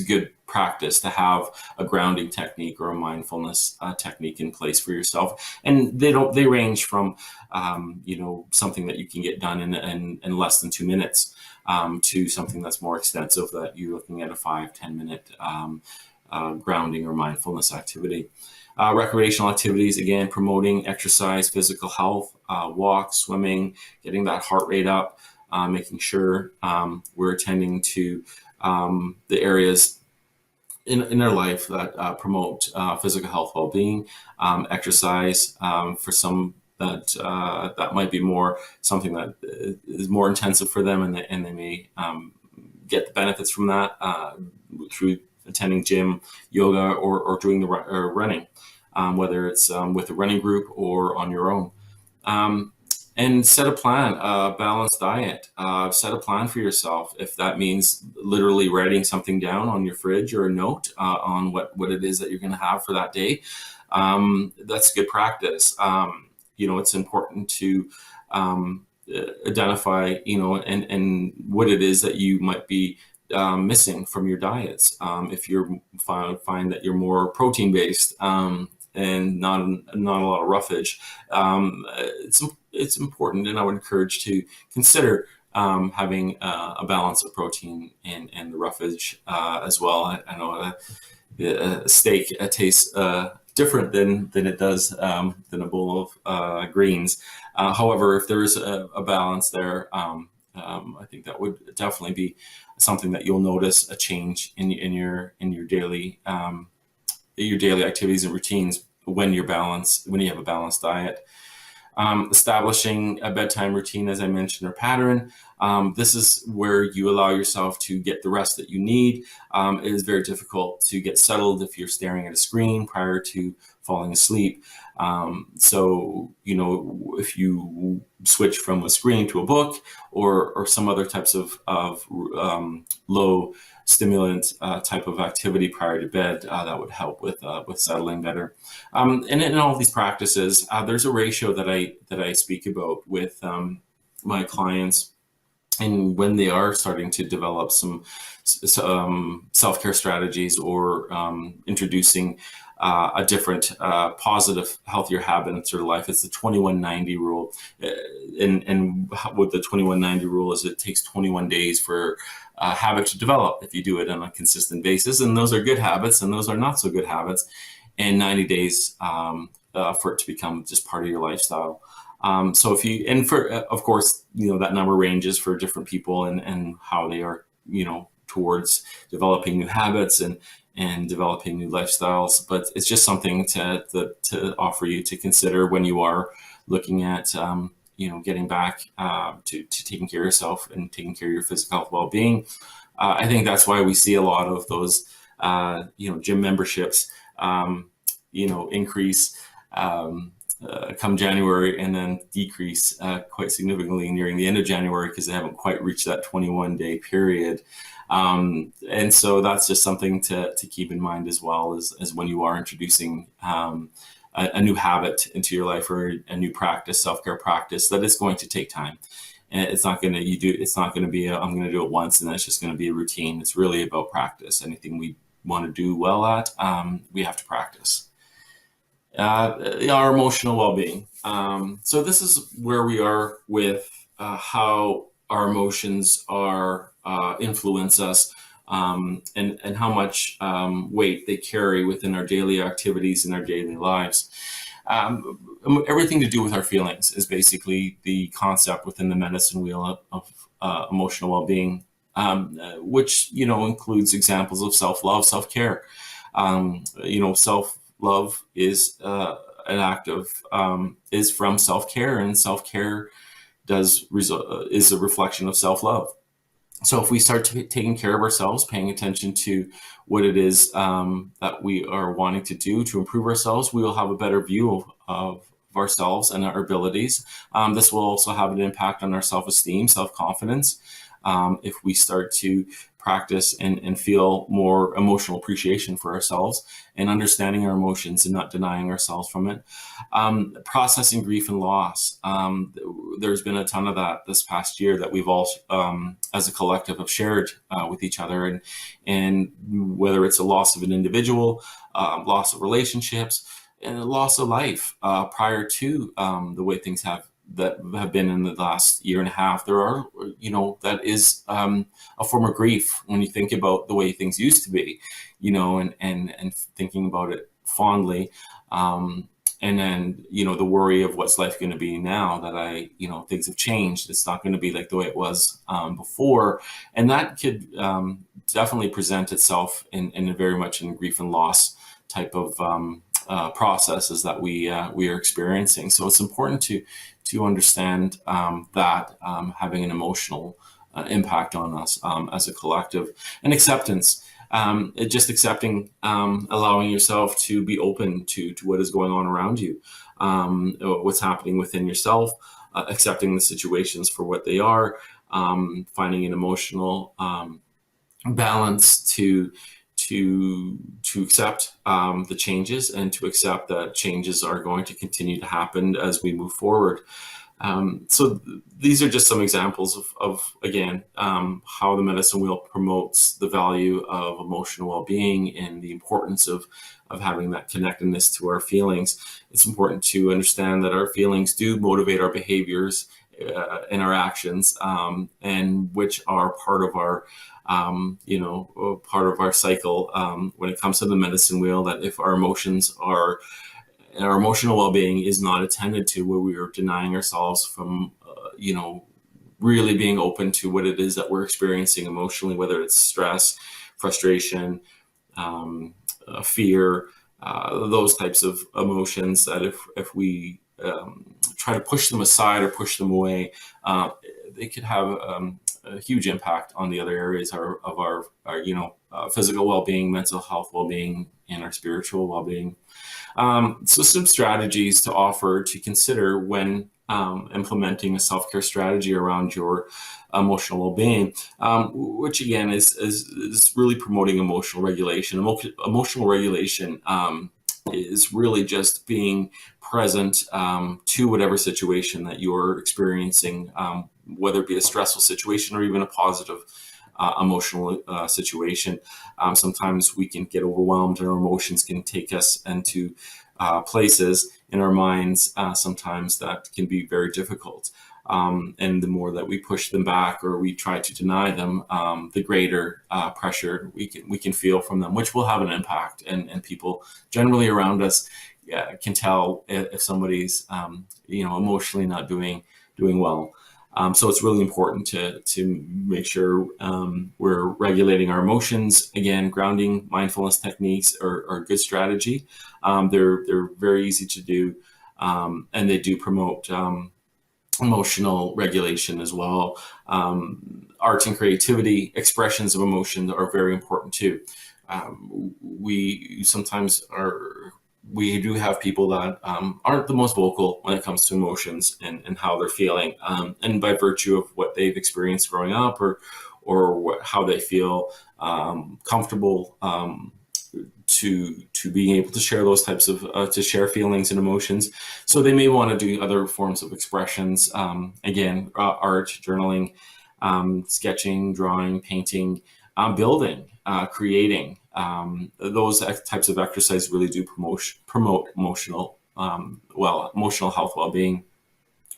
good practice to have a grounding technique or a mindfulness technique in place for yourself. And they range from something that you can get done in less than 2 minutes, to something that's more extensive, that you're looking at a 5-10 minute grounding or mindfulness activity. Recreational activities, again, promoting exercise, physical health, walk, swimming, getting that heart rate up, making sure we're attending to the areas in our life that promote physical health, well-being, exercise. For some, that might be more something that is more intensive for them, and they may get the benefits from that through attending gym, yoga, or doing the running, whether it's with a running group or on your own. And set a plan, a balanced diet. Set a plan for yourself. If that means literally writing something down on your fridge, or a note on what it is that you're going to have for that day, that's good practice. It's important to identify, and what it is that you might be missing from your diets. If you find that you're more protein based, and not a lot of roughage, it's important, and I would encourage to consider having a balance of protein and the roughage as well. I know a steak tastes different than it does than a bowl of greens. However, if there is a balance there, I think that would definitely be something that you'll notice a change in your daily activities and routines when you have a balanced diet. Establishing a bedtime routine, as I mentioned, or pattern. This is where you allow yourself to get the rest that you need. It is very difficult to get settled if you're staring at a screen prior to falling asleep. So, if you switch from a screen to a book, or some other types of low stimulant type of activity prior to bed, that would help with settling better. And in all of these practices, there's a ratio that I speak about with my clients, and when they are starting to develop some self-care strategies, or introducing a different positive, healthier habit into their life. It's the 2190 rule. And what the 2190 rule is, it takes 21 days for a habit to develop if you do it on a consistent basis. And those are good habits, and those are not so good habits. And 90 days for it to become just part of your lifestyle. So if you, and for, of course, that number ranges for different people, and how they are, towards developing new habits and developing new lifestyles. But it's just something to offer you to consider when you are looking at, getting back to taking care of yourself and taking care of your physical health, well-being. I think that's why we see a lot of those, gym memberships, increase come January, and then decrease quite significantly nearing the end of January, because they haven't quite reached that 21-day period. And so that's just something to keep in mind, as well as when you are introducing a new habit into your life, or a new practice, self-care practice, that is going to take time. And it's not going to be I'm going to do it once and then it's just going to be a routine. It's really about practice. Anything we want to do well at, we have to practice. Our emotional well-being. So this is where we are with how our emotions are influence us, and how much weight they carry within our daily activities and our daily lives. Everything to do with our feelings is basically the concept within the medicine wheel of emotional well-being, which includes examples of self-love, self-care. Self-love is an act of is from self-care, and self-care is a reflection of self-love. So if we start taking care of ourselves, paying attention to what it is that we are wanting to do to improve ourselves, we will have a better view of ourselves and our abilities. This will also have an impact on our self-esteem, self-confidence. If we start to practice and feel more emotional appreciation for ourselves, and understanding our emotions and not denying ourselves from it. Processing grief and loss. There's been a ton of that this past year that we've all, as a collective, have shared with each other, and whether it's a loss of an individual, loss of relationships, and a loss of life prior to the way things have been in the last year and a half. There are, that is a form of grief when you think about the way things used to be, and thinking about it fondly. And then, the worry of what's life going to be now that things have changed. It's not going to be like the way it was before. And that could definitely present itself in a very much in grief and loss type of processes that we are experiencing. So it's important to understand that having an emotional impact on us as a collective. And acceptance. Just accepting, allowing yourself to be open to what is going on around you, what's happening within yourself, accepting the situations for what they are, finding an emotional balance to accept the changes, and to accept that changes are going to continue to happen as we move forward. So these are just some examples of again, how the medicine wheel promotes the value of emotional well-being, and the importance of having that connectedness to our feelings. It's important to understand that our feelings do motivate our behaviors and our actions, and which are part of our cycle when it comes to the medicine wheel. That if our emotional well-being is not attended to, where we are denying ourselves from, really being open to what it is that we're experiencing emotionally, whether it's stress, frustration, fear, those types of emotions, that if we try to push them aside or push them away, they could have a huge impact on the other areas of our physical well-being, mental health well-being, and our spiritual well-being. So some strategies to offer to consider when implementing a self-care strategy around your emotional well-being, which again is really promoting emotional regulation. Emotional regulation is really just being present to whatever situation that you're experiencing, whether it be a stressful situation or even a positive emotional situation. Sometimes we can get overwhelmed and our emotions can take us into places in our minds sometimes that can be very difficult. And the more that we push them back or we try to deny them, the greater pressure we can feel from them, which will have an impact. And people generally around us can tell if somebody's emotionally not doing well. So it's really important to make sure we're regulating our emotions. Again, grounding mindfulness techniques are a good strategy. They're very easy to do, and they do promote emotional regulation as well. Art and creativity, expressions of emotion are very important too. We sometimes we do have people that aren't the most vocal when it comes to emotions and how they're feeling, and by virtue of what they've experienced growing up or how they feel comfortable to being able to share those types of to share feelings and emotions. So they may want to do other forms of expressions. Again, art, journaling, sketching, drawing, painting, building, creating. Those types of exercises really do promote emotional emotional health, well-being.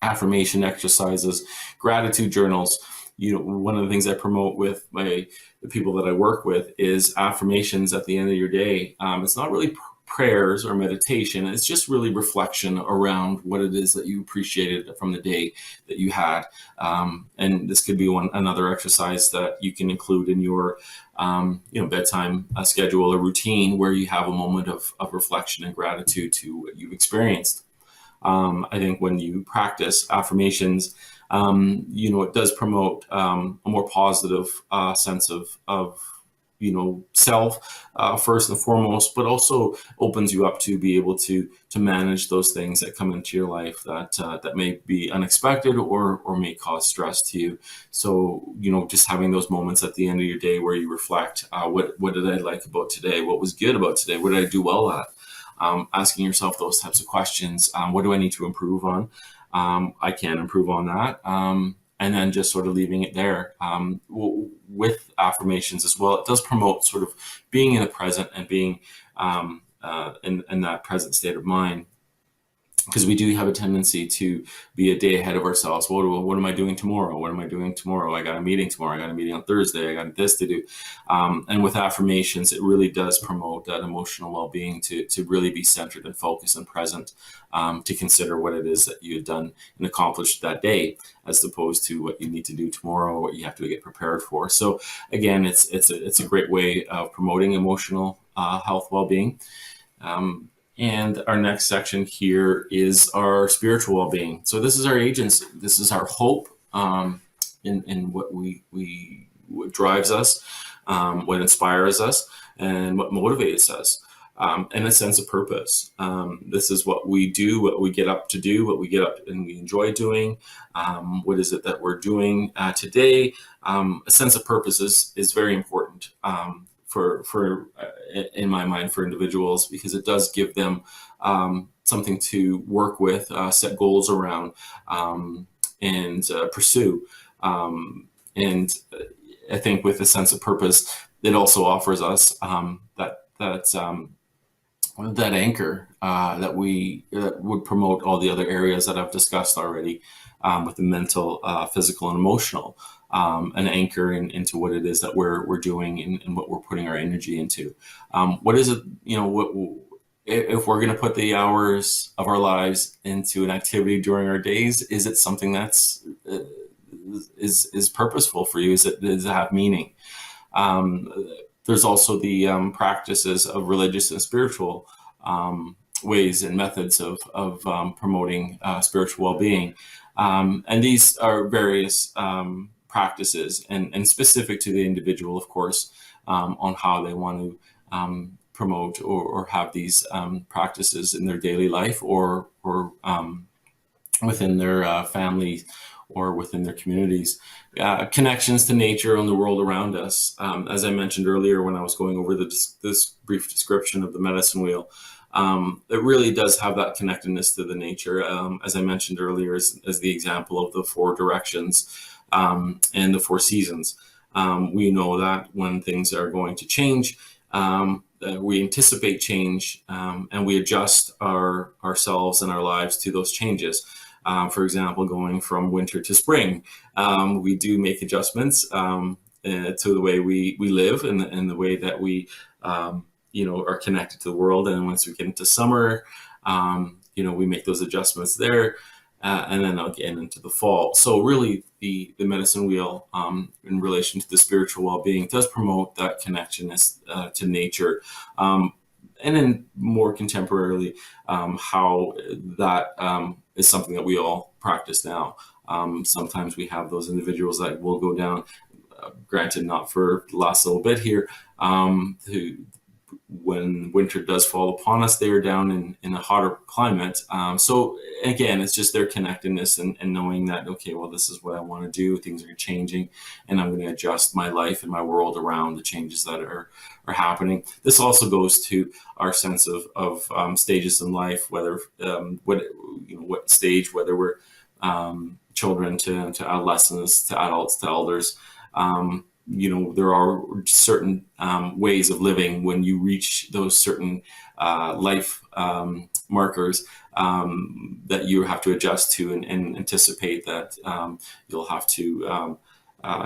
Affirmation exercises, gratitude journals. One of the things I promote with the people that I work with is affirmations at the end of your day. It's not really prayers or meditation. It's just really reflection around what it is that you appreciated from the day that you had. And this could be another exercise that you can include in your bedtime schedule or routine, where you have a moment of reflection and gratitude to what you've experienced. I think when you practice affirmations, it does promote a more positive sense of self first and foremost, but also opens you up to be able to manage those things that come into your life that may be unexpected or may cause stress to you. So just having those moments at the end of your day where you reflect, what did I like about today? What was good about today? What did I do well at? Asking yourself those types of questions. What do I need to improve on? I can improve on that. And then just sort of leaving it there. With affirmations as well, it does promote sort of being in the present and being in that present state of mind. Because we do have a tendency to be a day ahead of ourselves. What am I doing tomorrow? What am I doing tomorrow? I got a meeting tomorrow. I got a meeting on Thursday. I got this to do. And with affirmations, it really does promote that emotional well-being to really be centered and focused and present, to consider what it is that you had done and accomplished that day, as opposed to what you need to do tomorrow, what you have to get prepared for. So again, it's a great way of promoting emotional health well-being. And our next section here is our spiritual well-being. So this is our agency. This is our hope in what drives us, what inspires us, and what motivates us, and a sense of purpose. This is what we do, what we get up to do, what we get up and we enjoy doing. What is it that we're doing today? A sense of purpose is very important. For in my mind, for individuals, because it does give them something to work with, set goals around, and pursue. And I think with a sense of purpose, it also offers us that anchor that would promote all the other areas that I've discussed already, with the mental, physical, and emotional. An anchor into what it is that we're doing and what we're putting our energy into. What is it, if we're going to put the hours of our lives into an activity during our days, is it something that's is purposeful for you? Does it have meaning? There's also the practices of religious and spiritual ways and methods of promoting spiritual well-being. And these are various practices and specific to the individual, of course, on how they want to promote or have these practices in their daily life or within their family or within their communities. Connections to nature and the world around us. As I mentioned earlier when I was going over this brief description of the medicine wheel, it really does have that connectedness to the nature. As I mentioned earlier, as the example of the four directions and the four seasons. We know that when things are going to change, we anticipate change, and we adjust ourselves and our lives to those changes. For example, going from winter to spring, we do make adjustments to the way we live and the way that we are connected to the world. And once we get into summer, we make those adjustments there. And then again into the fall. So really the medicine wheel in relation to the spiritual well-being does promote that connectedness to nature. And then more contemporarily, how that is something that we all practice now. Sometimes we have those individuals that will go down, granted not for the last little bit here, who, when winter does fall upon us, they are down in a hotter climate. So again, it's just their connectedness and knowing that, okay, well, this is what I want to do. Things are changing and I'm going to adjust my life and my world around the changes that are happening. This also goes to our sense of stages in life, whether what stage, whether we're children to adolescents, to adults, to elders. There are certain ways of living when you reach those certain life markers that you have to adjust to and anticipate that you'll have to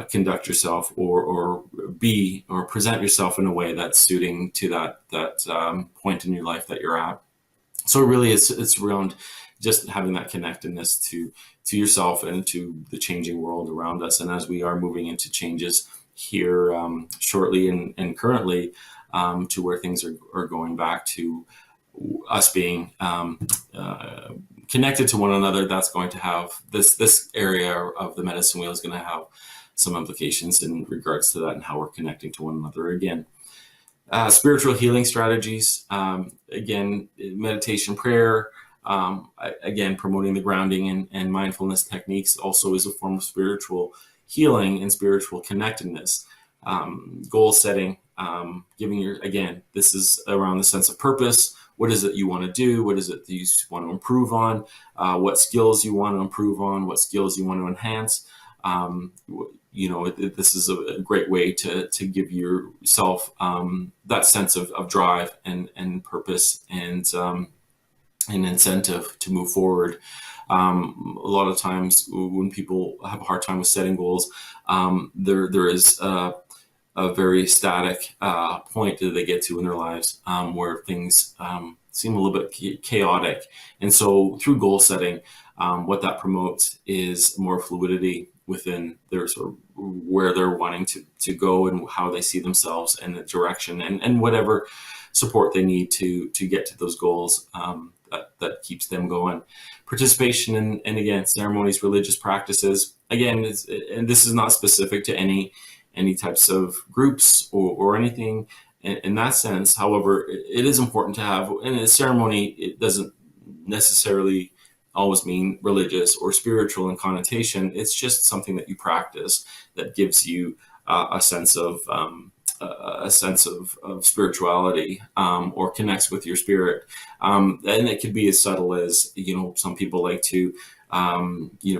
conduct yourself or be or present yourself in a way that's suiting to that point in your life that you're at. So really it's around just having that connectedness to yourself and to the changing world around us. And as we are moving into changes here shortly and currently, to where things are going back to us being connected to one another, that's going to have this area of the medicine wheel is going to have some implications in regards to that and how we're connecting to one another again. Spiritual healing strategies, again, meditation, prayer, again, promoting the grounding and mindfulness techniques also is a form of spiritual healing and spiritual connectedness. Goal setting, this is around the sense of purpose. What is it you want to do? What is it that you want to improve on? What skills you want to improve on? What skills you want to enhance? This is a great way to give yourself that sense of drive and purpose and an incentive to move forward. A lot of times when people have a hard time with setting goals, there is a very static point that they get to in their lives where things seem a little bit chaotic. And so through goal setting, what that promotes is more fluidity within their sort of where they're wanting to go and how they see themselves and the direction and whatever support they need to get to those goals. That keeps them going. Participation in again, ceremonies, religious practices. Again, and this is not specific to any types of groups or anything in that sense. However, it is important to have in a ceremony. It doesn't necessarily always mean religious or spiritual in connotation. It's just something that you practice that gives you a sense of spirituality or connects with your spirit. And it could be as subtle as, some people like to,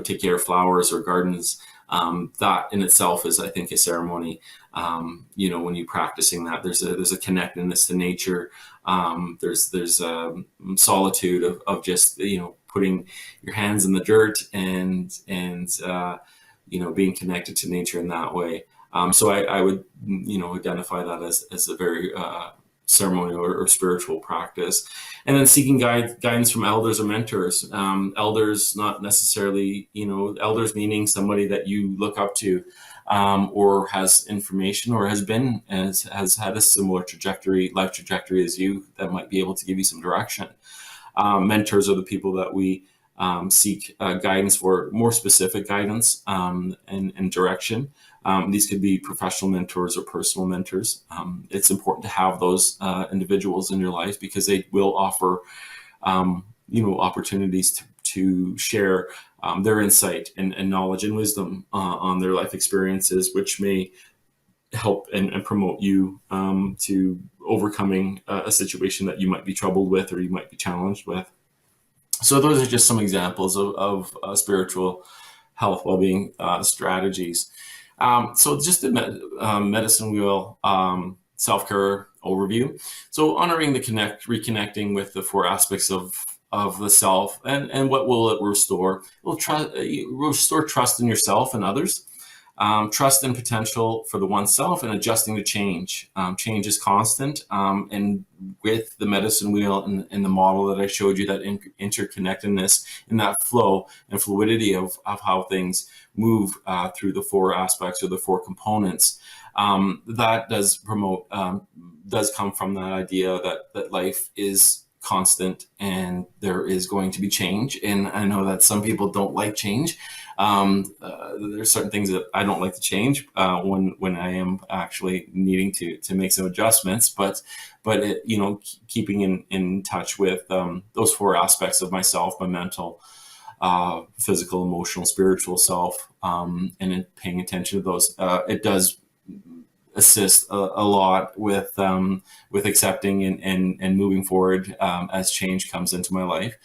take care of flowers or gardens. That in itself is, I think, a ceremony. When you're practicing that, there's a connectedness to nature. There's solitude of just, putting your hands in the dirt and being connected to nature in that way. So I would, identify that as a very ceremonial or spiritual practice. And then seeking guidance from elders or mentors. Elders, not necessarily, elders meaning somebody that you look up to or has information or has had a similar life trajectory as you that might be able to give you some direction. Mentors are the people that we seek guidance for, more specific guidance and direction. These could be professional mentors or personal mentors. It's important to have those individuals in your life because they will offer, opportunities to share their insight and knowledge and wisdom on their life experiences, which may help and promote you to overcoming a situation that you might be troubled with or you might be challenged with. So those are just some examples of spiritual health, well-being strategies. So just the medicine wheel self-care overview. So honoring the reconnecting with the four aspects of the self, and what will it restore? It will restore trust in yourself and others, trust in potential for the oneself, and adjusting to change. Change is constant, and with the medicine wheel and the model that I showed you, that interconnectedness and that flow and fluidity of how things move through the four aspects or the four components, that does promote, does come from that idea that life is constant and there is going to be change. And I know that some people don't like change. There's certain things that I don't like to change when I am actually needing to make some adjustments, but it, keeping in touch with those four aspects of myself, my mental, physical, emotional, spiritual self, and in paying attention to those, it does assist a lot with accepting and moving forward as change comes into my life.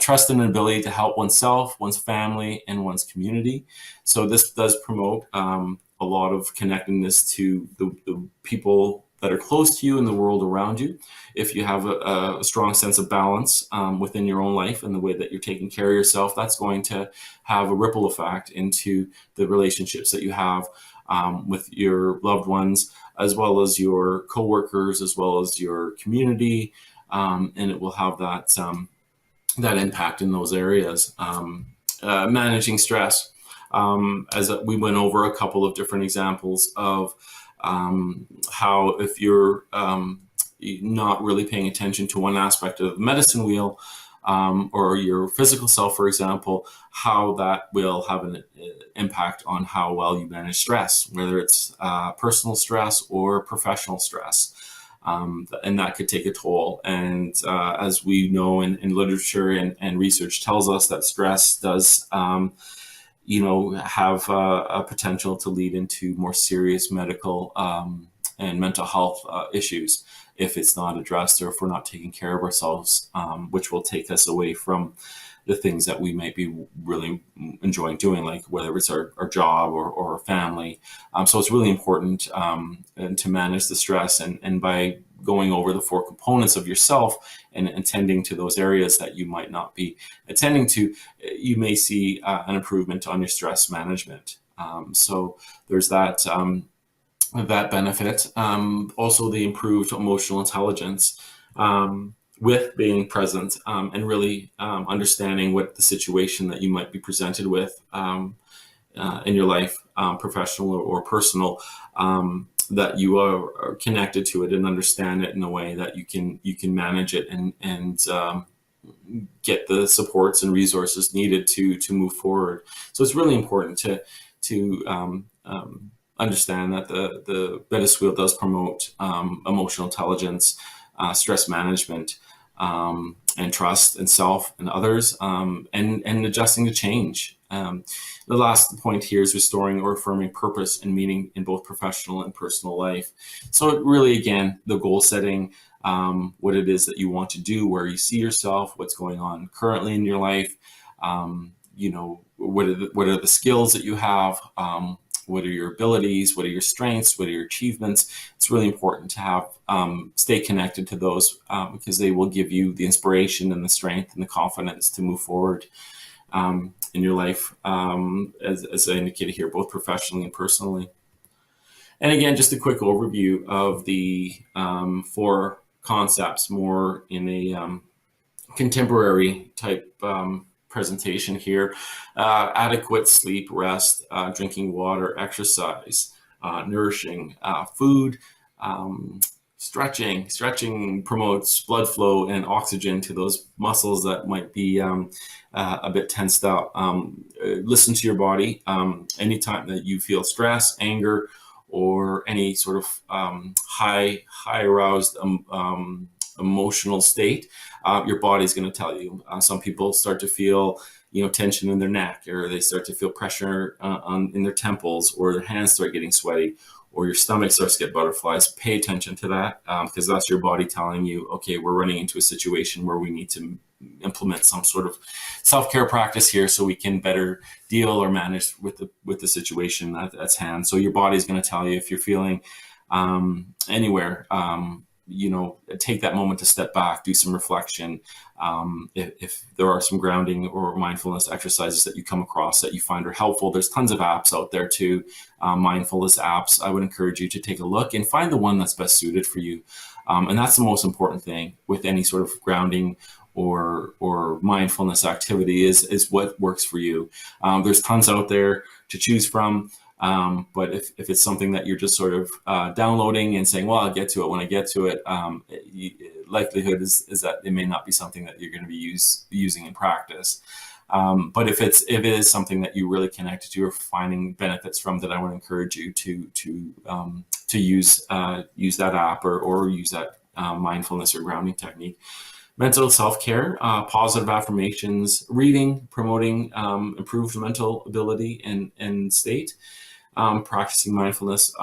Trust and ability to help oneself, one's family, and one's community. So this does promote a lot of connectedness to the people that are close to you and the world around you. If you have a strong sense of balance within your own life and the way that you're taking care of yourself, that's going to have a ripple effect into the relationships that you have with your loved ones, as well as your coworkers, as well as your community, and it will have that impact in those areas. Managing stress, as we went over a couple of different examples of how if you're not really paying attention to one aspect of the medicine wheel, or your physical self, for example, how that will have an impact on how well you manage stress, whether it's personal stress or professional stress. And that could take a toll. And as we know in literature and research tells us that stress does, have a potential to lead into more serious medical and mental health issues if it's not addressed, or if we're not taking care of ourselves, which will take us away from the things that we might be really enjoying doing, like whether it's our job or family. So it's really important to manage the stress, and by going over the four components of yourself and attending to those areas that you might not be attending to, you may see an improvement on your stress management. So there's that benefit. Also the improved emotional intelligence, with being present and really understanding what the situation that you might be presented with in your life, professional or personal, that you are connected to it and understand it in a way that you can manage it and get the supports and resources needed to move forward. So it's really important to understand that the medicine wheel does promote emotional intelligence, stress management, and trust in self and others, and adjusting to change. The last point here is restoring or affirming purpose and meaning in both professional and personal life. So it really, again, the goal setting, what it is that you want to do, where you see yourself, what's going on currently in your life, what are the skills that you have, what are your abilities, what are your strengths, what are your achievements. It's really important to have stay connected to those, because they will give you the inspiration and the strength and the confidence to move forward in your life, as I indicated here, both professionally and personally. And again, just a quick overview of the four concepts, more in a contemporary type presentation here. Adequate sleep, rest, drinking water, exercise, nourishing food, stretching. Stretching promotes blood flow and oxygen to those muscles that might be a bit tensed up. Listen to your body. Anytime that you feel stress, anger, or any sort of high aroused emotional state, your body's going to tell you. Some people start to feel tension in their neck, or they start to feel pressure in their temples, or their hands start getting sweaty, or your stomach starts to get butterflies, pay attention to that, because that's your body telling you, okay, we're running into a situation where we need to implement some sort of self-care practice here so we can better deal or manage with the situation that's hand. So your body is going to tell you if you're feeling anywhere, take that moment to step back, do some reflection. If there are some grounding or mindfulness exercises that you come across that you find are helpful, there's tons of apps out there too, mindfulness apps. I would encourage you to take a look and find the one that's best suited for you. And that's the most important thing with any sort of grounding or mindfulness activity is what works for you. There's tons out there to choose from. But if it's something that you're just sort of downloading and saying, well, I'll get to it when I get to it, likelihood is that it may not be something that you're going to be using in practice. But if it is something that you really connected to or finding benefits from, that I would encourage you to use that app or use that mindfulness or grounding technique. Mental self-care, positive affirmations, reading, promoting improved mental ability and state, practicing mindfulness,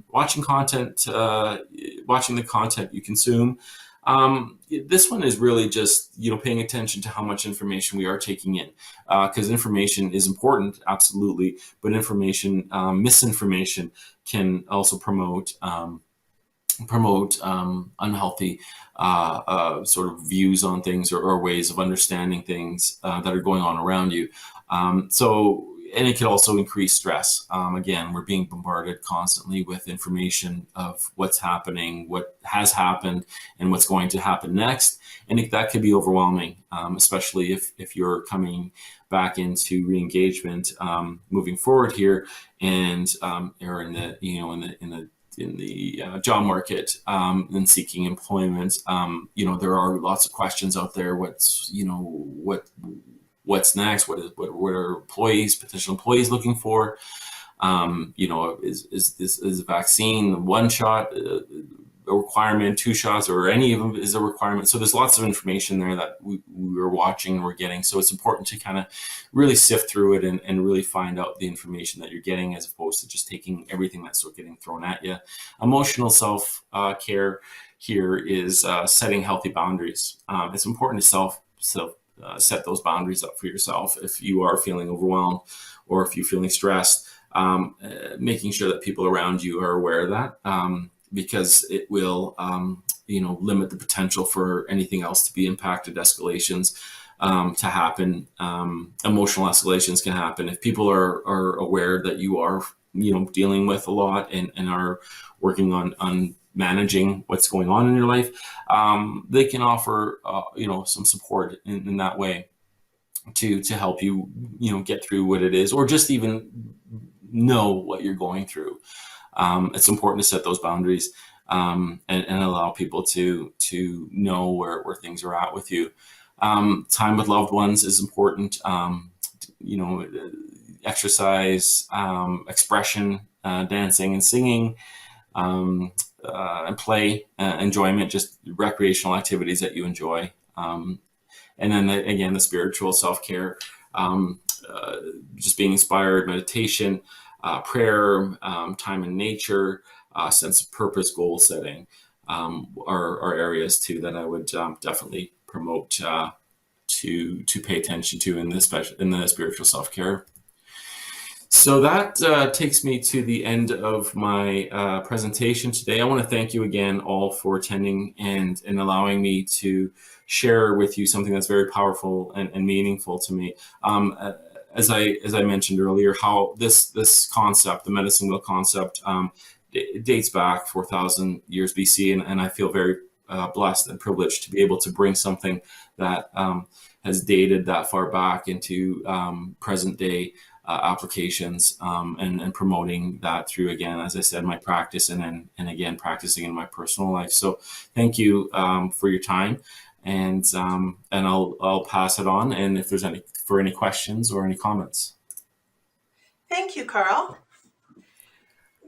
watching the content you consume. This one is really just, paying attention to how much information we are taking in, because information is important, absolutely, but misinformation can also promote unhealthy sort of views on things or ways of understanding things that are going on around you. And it could also increase stress. Again, we're being bombarded constantly with information of what's happening, what has happened, and what's going to happen next. And that could be overwhelming, especially if you're coming back into re-engagement moving forward here, and or in the job market and seeking employment. There are lots of questions out there. What's next? What are potential employees looking for? Is a vaccine one shot a requirement, 2 shots, or any of them is a requirement? So there's lots of information there that we're watching and we're getting. So it's important to kind of really sift through it and really find out the information that you're getting, as opposed to just taking everything that's getting thrown at you. Emotional self-care here is setting healthy boundaries. It's important to set those boundaries up for yourself if you are feeling overwhelmed or if you're feeling stressed, making sure that people around you are aware of that, because it will limit the potential for anything else to be impacted, escalations to happen. Emotional escalations can happen if people are aware that you are dealing with a lot and are working on managing what's going on in your life. They can offer some support in that way to help you get through what it is, or just even know what you're going through. It's important to set those boundaries and allow people to know where things are at with you. Time with loved ones is important. Exercise, expression, dancing and singing, and play, enjoyment, just recreational activities that you enjoy. And then again, the spiritual self-care, just being inspired, meditation, prayer, time in nature, sense of purpose, goal setting, are areas too that I would definitely promote to pay attention to in the spiritual self-care. So that takes me to the end of my presentation today. I want to thank you again all for attending and allowing me to share with you something that's very powerful and meaningful to me. As I mentioned earlier, how this concept, the medicine wheel concept, it dates back 4,000 years BC, and I feel very blessed and privileged to be able to bring something that has dated that far back into present day applications, and promoting that through, again, as I said, my practice and again practicing in my personal life. So thank you for your time, and I'll pass it on, and if there's any questions or any comments. Thank you, Karl.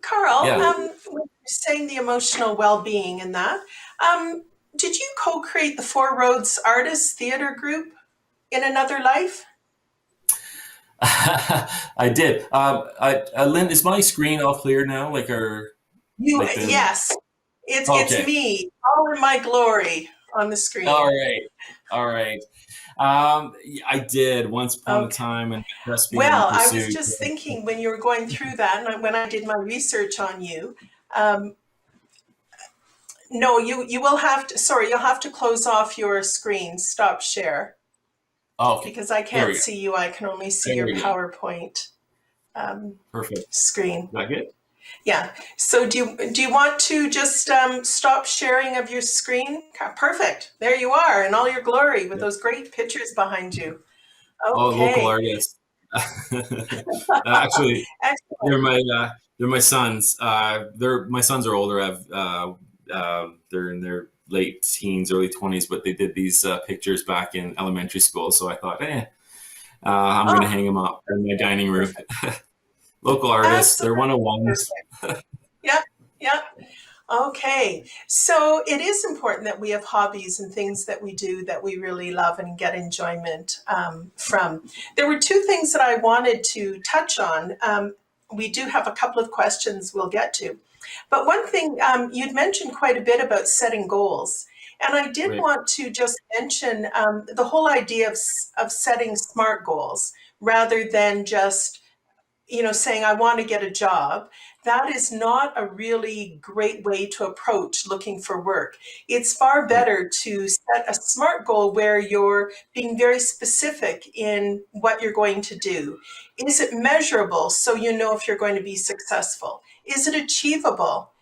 Karl, Yeah. when you're saying the emotional well-being and that, did you co-create the Four Roads Artists Theatre Group in another life? I did. Lynn, is my screen all clear now? You, Like the yes, it's okay. me, all in my glory on the All screen. right. All right. I did once upon a Okay. time, and just being Well, I was pursued. just thinking when you were going through that, and when I did my research on you, um, no, you will have to. Sorry, you'll have to close off your screen. Stop share Okay. because I There can't we go. see you. I can only see There your we go. PowerPoint um, Perfect. Is screen. that good? Yeah. So do you want to just stop sharing of your screen? Okay, perfect. There you are in all your glory with Yeah. those great pictures behind you. Oh, local Okay. artists. Actually, Excellent. they're my sons. They're my sons are older. They're in their late teens, early 20s, but they did these pictures back in elementary school. So I thought, I'm going to Oh, hang them up in my dining room. perfect. Local artists, they're Absolutely 101s. perfect. Yep. Yep. Okay, so it is important that we have hobbies and things that we do that we really love and get enjoyment from. There were two things that I wanted to touch on. We do have a couple of questions we'll get to. But one thing, you'd mentioned quite a bit about setting goals. And I did Right. want to just mention the whole idea of setting SMART goals rather than just saying, I want to get a job, that is not a really great way to approach looking for work. It's far Right. better to set a SMART goal where you're being very specific in what you're going to do. Is it measurable so you know if you're going to be successful? Is it achievable?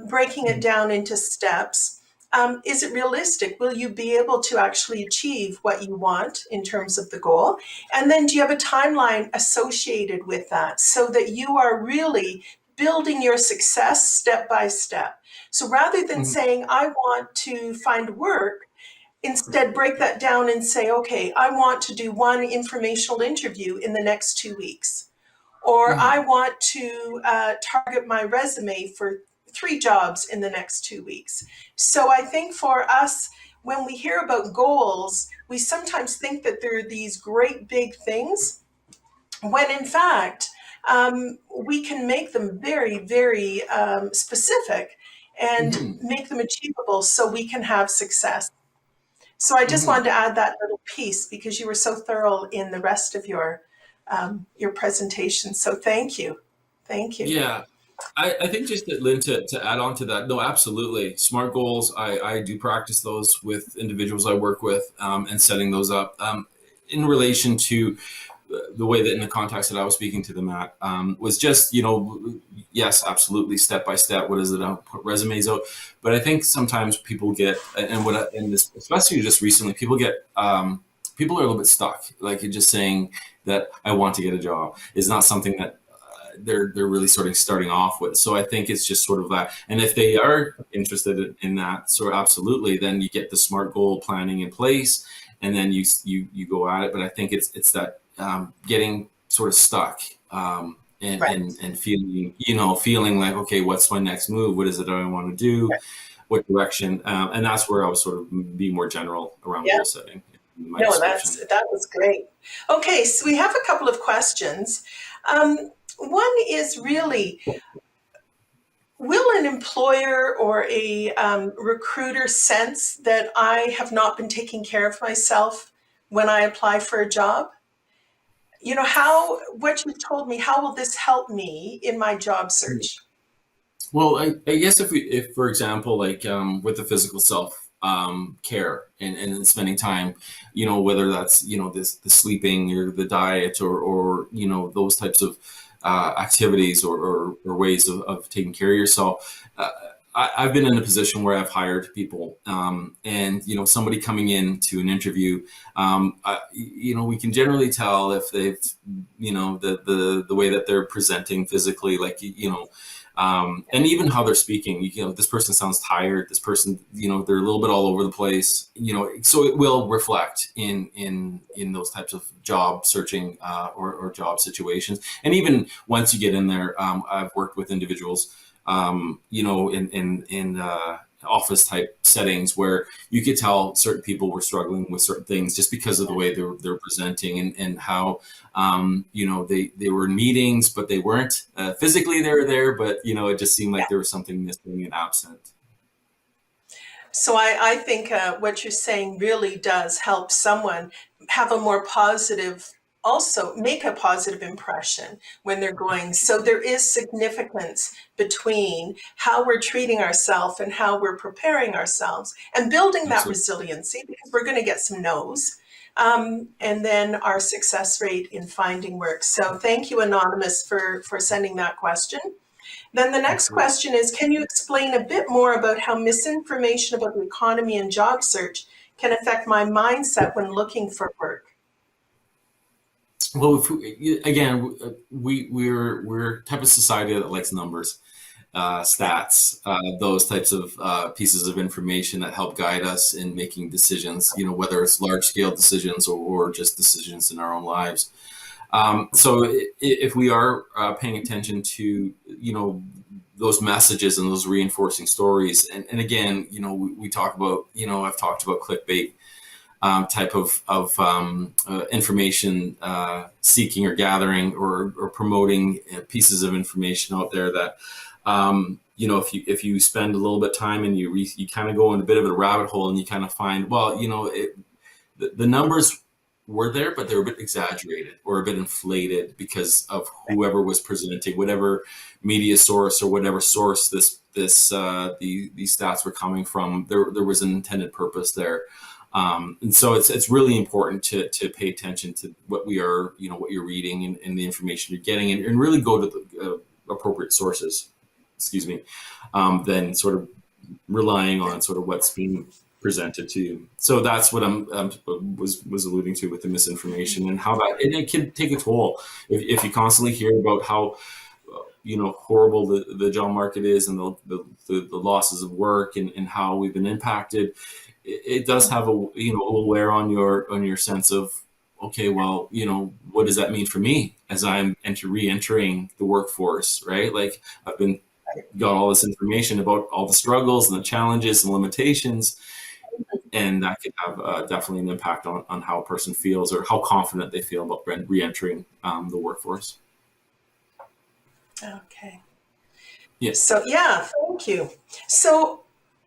Breaking it down into steps. Is it realistic? Will you be able to actually achieve what you want in terms of the goal? And then do you have a timeline associated with that so that you are really building your success step by step? So rather than Mhm. saying, I want to find work, instead break that down and say, okay, I want to do one informational interview in the next 2 weeks. Or I Mhm. want to target my resume for 3 jobs in the next 2 weeks. So I think for us, when we hear about goals, we sometimes think that they're these great big things, when in fact, we can make them very, very specific and Mhm. make them achievable so we can have success. So I just wanted Mhm. to add that little piece because you were so thorough in the rest of your presentation. So thank you. Thank you. Yeah. I think just that, Lynn, to add on to that, no, absolutely. SMART goals, I do practice those with individuals I work with, and setting those up in relation to the way that in the context that I was speaking to them at was just, yes, absolutely, step by step. What is it? I'll put resumes out. But I think sometimes people get, and this, especially just recently, people are a little bit stuck. Like you're just saying that I want to get a job is not something that they're really sort of starting off with. So I think it's just sort of that. And if they are interested in that, so absolutely, then you get the SMART goal planning in place, and then you go at it. But I think it's that getting sort of stuck. Right. And feeling like, okay, what's my next move? What is it I want to do? Right. What direction? And that's where I was sort of be more general around Yeah. goal setting in my No, description. that was great. Okay, so we have a couple of questions. One is really, will an employer or a recruiter sense that I have not been taking care of myself when I apply for a job? What you told me, how will this help me in my job search? Well, I guess if for example, like with the physical self care and spending time, whether that's the sleeping or the diet or those types of activities or ways of taking care of yourself. I've been in a position where I've hired people, and somebody coming in to an interview, we can generally tell if they've, the way that they're presenting physically, like and even how they're speaking. This person sounds tired. This person, they're a little bit all over the place. So it will reflect in those types of job searching or job situations. And even once you get in there, I've worked with individuals, office type settings where you could tell certain people were struggling with certain things just because of the way they're presenting, and how they were in meetings, but they weren't physically they were there, but it just seemed like there was something missing and absent. So I think what you're saying really does help someone have a more positive, also make a positive impression when they're going. So there is significance between how we're treating ourselves and how we're preparing ourselves and building that Absolutely. resiliency, because we're going to get some no's. And then our success rate in finding work. So thank you, Anonymous, for sending that question. Then the next Absolutely. question is, can you explain a bit more about how misinformation about the economy and job search can affect my mindset when looking for work? Well, again, we're type of society that likes numbers, stats, those types of pieces of information that help guide us in making decisions. Whether it's large scale decisions or just decisions in our own lives. So if we are paying attention to those messages and those reinforcing stories, and again, we talk about I've talked about clickbait type of information seeking or gathering or promoting pieces of information out there that if you spend a little bit of time and you kind of go in a bit of a rabbit hole and you kind of find, well, the numbers were there, but they were a bit exaggerated or a bit inflated because of whoever was presenting, whatever media source or whatever source these stats were coming from. There was an intended purpose there. And so it's really important to pay attention to what we are, what you're reading and the information you're getting, and really go to the appropriate sources, then sort of relying on sort of what's being presented to you. So that's what was alluding to with the misinformation, and how and it can take a toll if you constantly hear about how horrible the job market is and the losses of work and how we've been impacted. It does have a little wear on your sense of, okay, well, what does that mean for me as I'm re-entering the workforce, right? Like I've got all this information about all the struggles and the challenges and limitations, and that could have definitely an impact on how a person feels or how confident they feel about re-entering the workforce. Okay. Yes. So yeah, thank you. So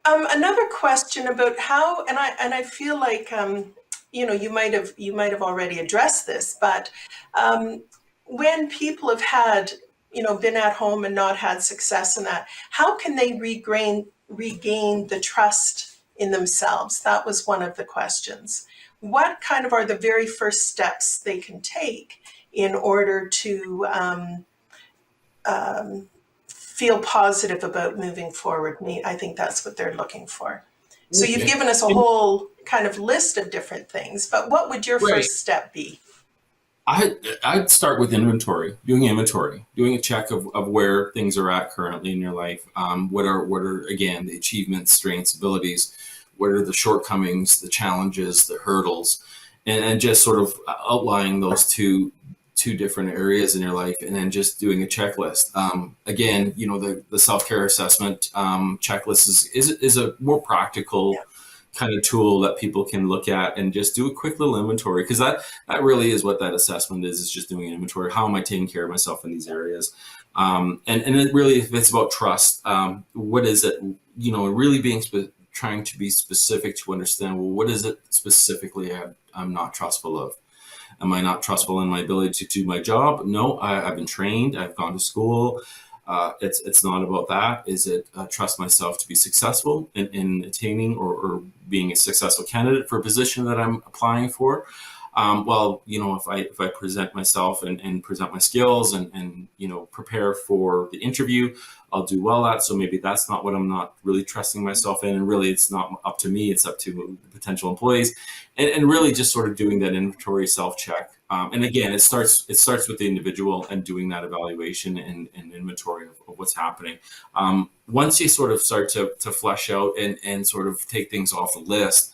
another question about how, and I feel like you might have already addressed this, but when people have had been at home and not had success in that, how can they regain the trust in themselves? That was one of the questions. What kind of are the very first steps they can take in order to feel positive about moving forward? I think that's what they're looking for. So you've given us a whole kind of list of different things, but what would your first step be? I'd start with doing a check of where things are at currently in your life. What are again the achievements, strengths, abilities? What are the shortcomings, the challenges, the hurdles, and just sort of outlining those two different areas in your life, and then just doing a checklist. Again, the SelfCare Assessment checklist is a more practical kind of tool that people can look at and just do a quick little inventory, because that really is what that assessment is just doing an inventory. How am I taking care of myself in these areas? And it really, it's about trust. What is it, really trying to be specific to understand, well, what is it specifically I'm not trustful of? Am I not trustful in my ability to do my job? No, I've been trained. I've gone to school. It's not about that. Is it trust myself to be successful in attaining or being a successful candidate for a position that I'm applying for? Well, if I present myself and present my skills and prepare for the interview, I'll do well at. So maybe that's not what I'm not really trusting myself in. And really, it's not up to me. It's up to the potential employees, and really just sort of doing that inventory self-check. And again, it starts with the individual and doing that evaluation and inventory of what's happening. Once you sort of start to flesh out and sort of take things off the list,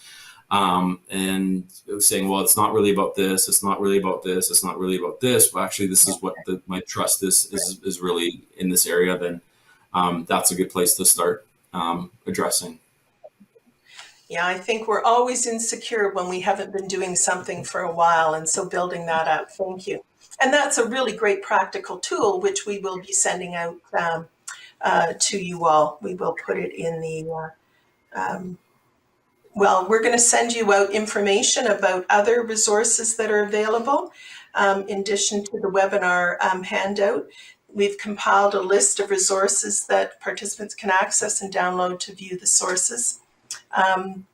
and saying, well, it's not really about this, it's not really about this, it's not really about this, but actually this is what my trust is really in this area, then that's a good place to start addressing Yeah, I think we're always insecure when we haven't been doing something for a while, and so building that up, thank you. And that's a really great practical tool, which we will be sending out to you all. We will put it in the, well, we're going to send you out information about other resources that are available. In addition to the webinar handout, we've compiled a list of resources that participants can access and download to view the sources. And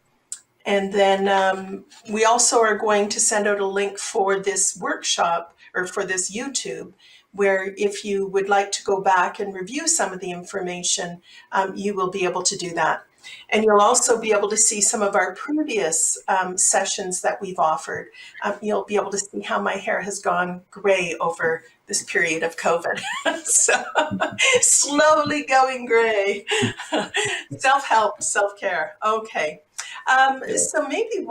then we also are going to send out a link for this workshop, or for this YouTube, where if you would like to go back and review some of the information, you will be able to do that. And you'll also be able to see some of our previous sessions that we've offered. You'll be able to see how my hair has gone gray over this period of COVID. So slowly going gray. Self-help, self-care. Okay. So maybe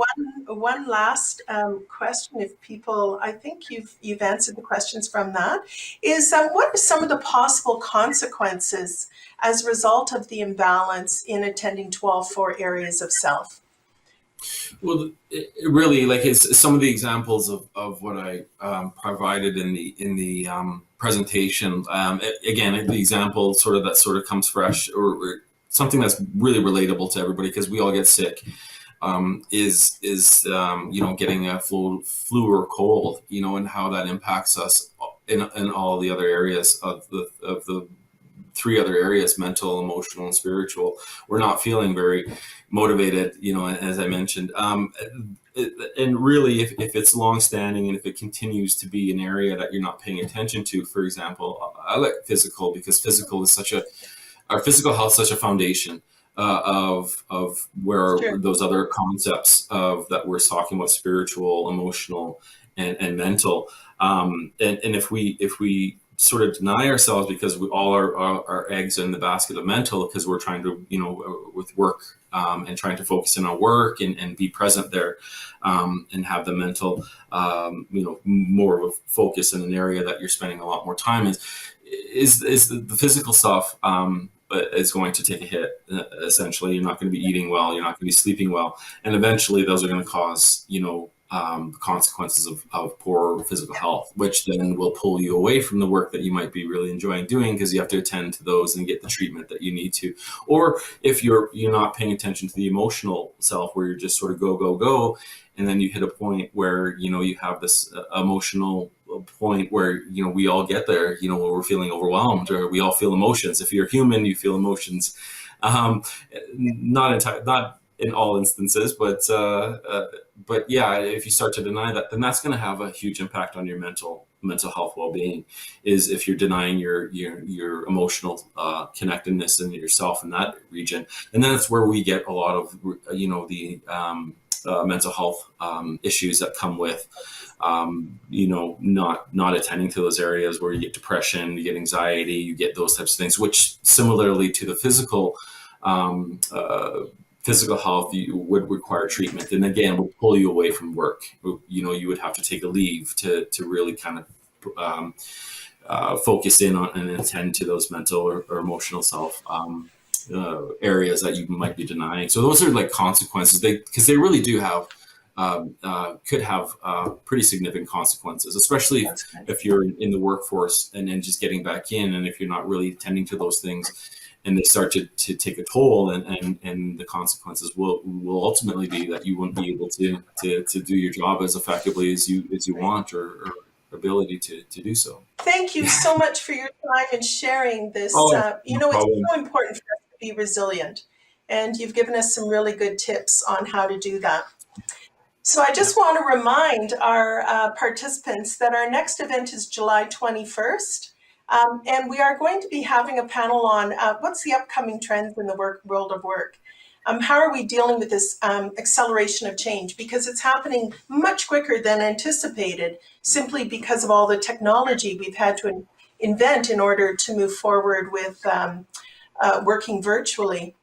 one last question, if people, I think you've answered the questions from that, is what are some of the possible consequences as a result of the imbalance in attending to all four areas of self? Well, it really, like, it's some of the examples of what I provided in the presentation. Again, the example that comes fresh, or something that's really relatable to everybody, because we all get sick, is getting a flu or cold, and how that impacts us in all the other areas of the three other areas: mental, emotional, and spiritual. We're not feeling very motivated, as I mentioned. And really, if it's long-standing and if it continues to be an area that you're not paying attention to, for example, I like physical, because physical is our physical health is such a foundation of where Sure. those other concepts of that we're talking about: spiritual, emotional, and mental. And if we sort of deny ourselves, because we all our eggs in the basket of mental, because we're trying to, with work, and trying to focus in on work and be present there, and have the mental, more of a focus in an area that you're spending a lot more time in, is the physical stuff is going to take a hit. Essentially, you're not going to be eating well, you're not going to be sleeping well, and eventually those are going to cause, consequences of poor physical health, which then will pull you away from the work that you might be really enjoying doing, because you have to attend to those and get the treatment that you need to. Or if you're not paying attention to the emotional self, where you're just sort of go, and then you hit a point where you have this emotional point where we all get there, where we're feeling overwhelmed, or we all feel emotions. If you're human, you feel emotions. Not in all instances, but yeah, if you start to deny that, then that's going to have a huge impact on your mental health, well-being. Is if you're denying your emotional connectedness in yourself in that region, and then it's where we get a lot of the mental health issues that come with not attending to those areas, where you get depression, you get anxiety, you get those types of things, which similarly to the physical health, you would require treatment, and again would pull you away from work. You would have to take a leave to really kind of focus in on and attend to those mental or emotional self areas that you might be denying. So those are like consequences, because they really do have could have pretty significant consequences, especially if you're in the workforce and then just getting back in, and if you're not really attending to those things, and they start to take a toll, and the consequences will ultimately be that you won't be able to do your job as effectively as you want, or ability to do so. Thank you so much for your time and sharing this. No It's problem. so important for us to be resilient, and you've given us some really good tips on how to do that. So I just want to remind our participants that our next event is July 21st. And we are going to be having a panel on what's the upcoming trends in the world of work. How are we dealing with this acceleration of change? Because it's happening much quicker than anticipated, simply because of all the technology we've had to invent in order to move forward with working virtually.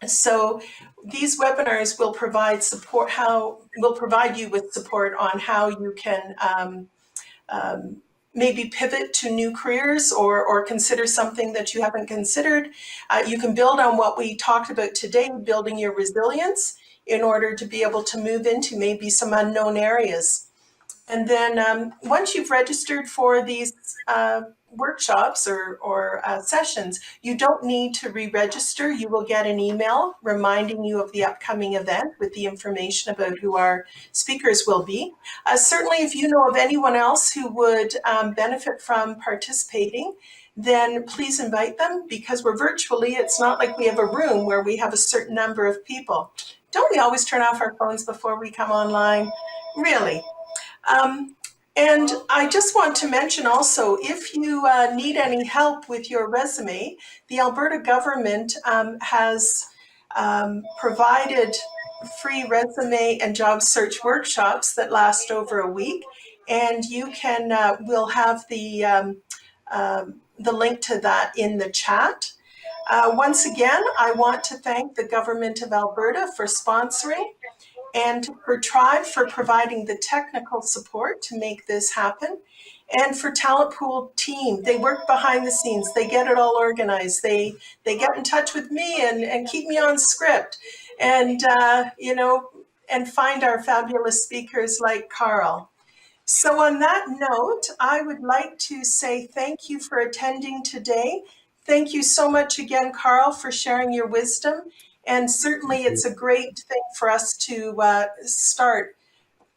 So these webinars will provide provide you with support on how you can maybe pivot to new careers or consider something that you haven't considered. You can build on what we talked about today, building your resilience in order to be able to move into maybe some unknown areas. And then once you've registered for these workshops or sessions, you don't need to re-register. You will get an email reminding you of the upcoming event with the information about who our speakers will be. Certainly, if you know of anyone else who would benefit from participating, then please invite them, because we're virtually. It's not like we have a room where we have a certain number of people. Don't we always turn off our phones before we come online? Really? And I just want to mention also, if you need any help with your resume, the Alberta government has provided free resume and job search workshops that last over a week. And you can, we'll have the link to that in the chat. Once again, I want to thank the Government of Alberta for sponsoring, and for Tribe for providing the technical support to make this happen, and for Talent Pool team. They work behind the scenes. They get it all organized. They get in touch with me and keep me on script, and and find our fabulous speakers like Karl. So on that note, I would like to say thank you for attending today. Thank you so much again, Karl, for sharing your wisdom. And certainly it's a great thing for us to start,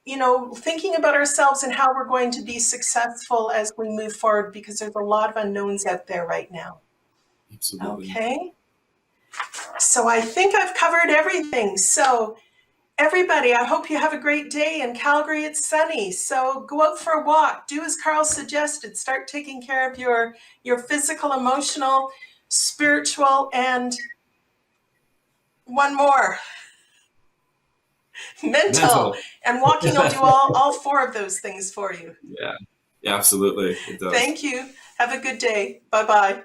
thinking about ourselves and how we're going to be successful as we move forward, because there's a lot of unknowns out there right now. Absolutely. Okay. So I think I've covered everything. So everybody, I hope you have a great day. In Calgary, it's sunny, so go out for a walk. Do as Karl suggested. Start taking care of your physical, emotional, spiritual, and one more, mental. And walking will do all four of those things for you. Yeah, absolutely. It does. Thank you. Have a good day. Bye-bye.